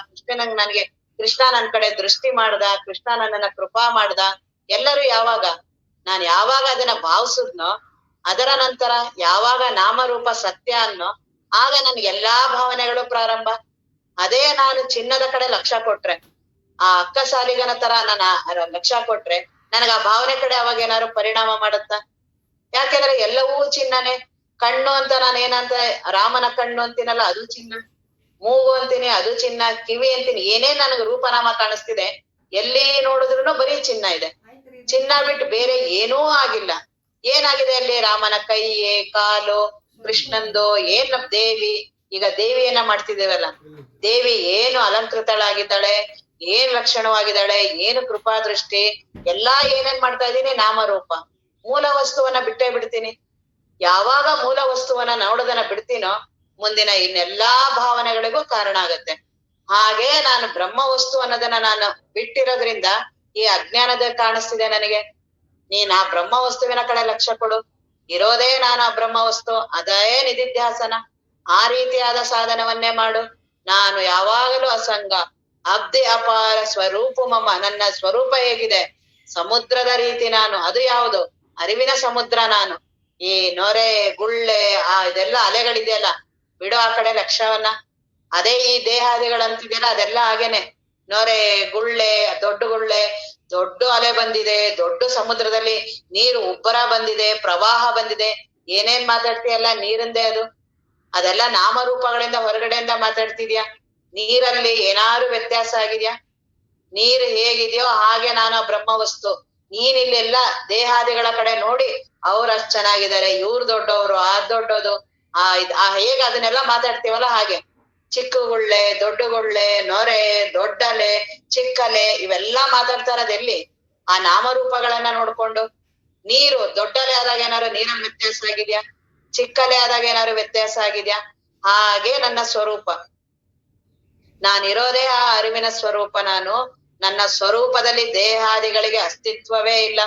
ಕೃಷ್ಣ ನನ್ ಕಡೆ ದೃಷ್ಟಿ ಮಾಡ್ದ, ಕೃಷ್ಣ ನನ್ನನ್ನ ಕೃಪಾ ಮಾಡ್ದ. ಎಲ್ಲರೂ ಯಾವಾಗ ನಾನ್ ಯಾವಾಗ ಅದನ್ನ ಭಾವಿಸಿದ್ನೋ, ಅದರ ನಂತರ ಯಾವಾಗ ನಾಮರೂಪ ಸತ್ಯ ಅನ್ನೋ ಆಗ ನನ್ಗೆ ಎಲ್ಲಾ ಭಾವನೆಗಳು ಪ್ರಾರಂಭ. ಅದೇ ನಾನು ಚಿನ್ನದ ಕಡೆ ಲಕ್ಷ್ಯ ಕೊಟ್ರೆ, ಆ ಅಕ್ಕಸಾಲಿಗನ ತರ ನಾನು ಲಕ್ಷ್ಯ ಕೊಟ್ರೆ ನನಗ ಆ ಭಾವನೆ ಕಡೆ ಅವಾಗ ಏನಾದ್ರು ಪರಿಣಾಮ ಮಾಡುತ್ತಾ? ಯಾಕೆಂದ್ರೆ ಎಲ್ಲವೂ ಚಿನ್ನನೇ. ಕಣ್ಣು ಅಂತ ನಾನು ಏನಂತ ರಾಮನ ಕಣ್ಣು ಅಂತೀನಲ್ಲ, ಅದು ಚಿನ್ನ. ಮೂಗು ಅಂತೀನಿ, ಅದು ಚಿನ್ನ. ಕಿವಿ ಅಂತೀನಿ, ಏನೇನ್ ನನಗೆ ರೂಪನಾಮ ಕಾಣಿಸ್ತಿದೆ, ಎಲ್ಲಿ ನೋಡಿದ್ರು ಬರೀ ಚಿನ್ನ ಇದೆ. ಚಿನ್ನ ಬಿಟ್ಟು ಬೇರೆ ಏನೂ ಆಗಿಲ್ಲ. ಏನಾಗಿದೆ ಅಲ್ಲಿ? ರಾಮನ ಕೈ, ಕಾಲು, ಕೃಷ್ಣಂದು, ಏನ್ ದೇವಿ, ಈಗ ದೇವಿಯನ್ನ ಮಾಡ್ತಿದ್ದೇವಲ್ಲ, ದೇವಿ ಏನು ಅಲಂಕೃತಳಾಗಿದ್ದಾಳೆ, ಏನ್ ಲಕ್ಷಣವಾಗಿದ್ದಾಳೆ, ಏನು ಕೃಪಾ ದೃಷ್ಟಿ, ಎಲ್ಲಾ ಏನೇನ್ ಮಾಡ್ತಾ ಇದ್ದೀನಿ, ನಾಮರೂಪ. ಮೂಲ ವಸ್ತುವನ್ನ ಬಿಟ್ಟೇ ಬಿಡ್ತೀನಿ. ಯಾವಾಗ ಮೂಲ ವಸ್ತುವನ್ನ ನೋಡೋದನ್ನ ಬಿಡ್ತೀನೋ ಮುಂದಿನ ಇನ್ನೆಲ್ಲಾ ಭಾವನೆಗಳಿಗೂ ಕಾರಣ ಆಗತ್ತೆ. ಹಾಗೆ ನಾನು ಬ್ರಹ್ಮ ವಸ್ತು ಅನ್ನೋದನ್ನ ನಾನು ಬಿಟ್ಟಿರೋದ್ರಿಂದ ಈ ಅಜ್ಞಾನದ ಕಾಣಿಸ್ತಿದೆ ನನಗೆ. ನೀನ್ ಆ ಬ್ರಹ್ಮ ವಸ್ತುವಿನ ಕಡೆ ಲಕ್ಷ್ಯ ಕೊಡು. ಇರೋದೇ ನಾನು ಆ ಬ್ರಹ್ಮ ವಸ್ತು, ಅದೇ ನಿಧಿಧ್ಯಾಸನ. ಆ ರೀತಿಯಾದ ಸಾಧನವನ್ನೇ ಮಾಡು. ನಾನು ಯಾವಾಗಲೂ ಅಸಂಗ ಅಬ್ಧಿ ಅಪಾರ ಸ್ವರೂಪ ಮಮ. ನನ್ನ ಸ್ವರೂಪ ಹೇಗಿದೆ, ಸಮುದ್ರದ ರೀತಿ ನಾನು. ಅದು ಯಾವುದು, ಅರಿವಿನ ಸಮುದ್ರ ನಾನು. ಈ ನೊರೆ ಗುಳ್ಳೆ ಇದೆಲ್ಲ ಅಲೆಗಳಿದೆಯಲ್ಲ, ಬಿಡು ಆ ಕಡೆ ಲಕ್ಷ್ಯವನ್ನ. ಅದೇ ಈ ದೇಹಾದಿಗಳಂತಿದೆಯಲ್ಲ, ಅದೆಲ್ಲ ಹಾಗೇನೆ. ನೊರೆ ಗುಳ್ಳೆ, ದೊಡ್ಡ ಅಲೆ ಬಂದಿದೆ, ದೊಡ್ಡ ಸಮುದ್ರದಲ್ಲಿ ನೀರು ಉಬ್ಬರ ಬಂದಿದೆ, ಪ್ರವಾಹ ಬಂದಿದೆ. ಏನೇನ್ ಮಾತಾಡ್ತೀಯಲ್ಲ, ನೀರಿಂದೇ ಅದು. ಅದೆಲ್ಲ ನಾಮರೂಪಗಳಿಂದ ಹೊರಗಡೆಯಿಂದ ಮಾತಾಡ್ತಿದ್ಯಾ. ನೀರಲ್ಲಿ ಏನಾದ್ರು ವ್ಯತ್ಯಾಸ ಆಗಿದ್ಯಾ? ನೀರು ಹೇಗಿದೆಯೋ ಹಾಗೆ ನಾನು ಬ್ರಹ್ಮ ವಸ್ತು. ನೀನಿಲ್ಲೆಲ್ಲ ದೇಹಾದಿಗಳ ಕಡೆ ನೋಡಿ ಅವ್ರು ಅಷ್ಟ್ ಚೆನ್ನಾಗಿದ್ದಾರೆ, ಇವ್ರು ದೊಡ್ಡವರು, ದೊಡ್ಡದು, ಹೇಗೆ ಅದನ್ನೆಲ್ಲ ಮಾತಾಡ್ತೀವಲ್ಲ ಹಾಗೆ. ಚಿಕ್ಕ ಗುಳ್ಳೆ, ದೊಡ್ಡ ಗುಳ್ಳೆ, ನೊರೆ, ದೊಡ್ಡಲೆ, ಚಿಕ್ಕಲೆ, ಇವೆಲ್ಲಾ ಮಾತಾಡ್ತಾ ಇರೋದೆಲ್ಲಿ? ಆ ನಾಮರೂಪಗಳನ್ನ ನೋಡ್ಕೊಂಡು. ನೀರು ದೊಡ್ಡಲೆ ಆದಾಗ ಏನಾದ್ರು ನೀರಲ್ಲಿ ವ್ಯತ್ಯಾಸ ಆಗಿದ್ಯಾ? ಚಿಕ್ಕಲೆ ಆದಾಗ ಏನಾದ್ರು ವ್ಯತ್ಯಾಸ ಆಗಿದ್ಯಾ? ಹಾಗೆ ನನ್ನ ಸ್ವರೂಪ. ನಾನಿರೋದೇ ಆ ಅರಿವಿನ ಸ್ವರೂಪ ನಾನು. ನನ್ನ ಸ್ವರೂಪದಲ್ಲಿ ದೇಹಾದಿಗಳಿಗೆ ಅಸ್ತಿತ್ವವೇ ಇಲ್ಲ.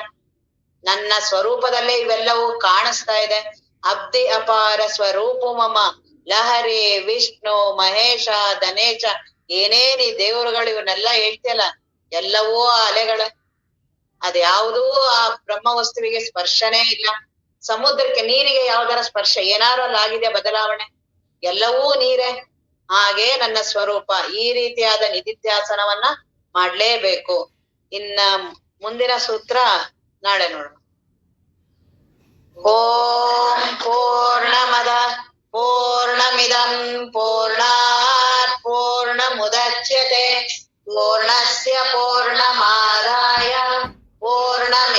ನನ್ನ ಸ್ವರೂಪದಲ್ಲೇ ಇವೆಲ್ಲವೂ ಕಾಣಿಸ್ತಾ ಇದೆ. ಅಬ್ಧಿ ಅಪಾರ ಸ್ವರೂಪ ಮಮ. ಲಹರಿ, ವಿಷ್ಣು, ಮಹೇಶ, ಧನೇಶ, ಏನೇನಿ ದೇವರುಗಳು ಇವನ್ನೆಲ್ಲ ಹೇಳ್ತಿಯಲ್ಲ, ಎಲ್ಲವೂ ಆ ಅಲೆಗಳ. ಅದ್ಯಾವುದೂ ಆ ಬ್ರಹ್ಮ ವಸ್ತುವಿಗೆ ಸ್ಪರ್ಶನೇ ಇಲ್ಲ. ಸಮುದ್ರಕ್ಕೆ, ನೀರಿಗೆ ಯಾವ್ದಾರ ಸ್ಪರ್ಶ ಏನಾರು ಅಲ್ಲಿ ಆಗಿದೆಯಾ ಬದಲಾವಣೆ? ಎಲ್ಲವೂ ನೀರೇ. ಹಾಗೆ ನನ್ನ ಸ್ವರೂಪ. ಈ ರೀತಿಯಾದ ನಿಧಿಧ್ಯಾಸನವನ್ನ ಮಾಡ್ಲೇಬೇಕು. ಇನ್ನ ಮುಂದಿನ ಸೂತ್ರ ನಾಳೆ ನೋಡೋಣ. ಓಂ ಪೂರ್ಣಮದ ಪೂರ್ಣಮಿದಂ ಪೂರ್ಣಾತ್ ಪೂರ್ಣಮುದಚ್ಯತೆ ಪೂರ್ಣಸ್ಯ ಪೂರ್ಣಮಾದಾಯ ಪೂರ್ಣಮೇವಾವಶಿಷ್ಯತೆ.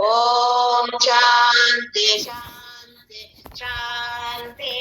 ಓಂ ಶಾಂತಿ ಶಾಂತಿ ಶಾಂತಿ.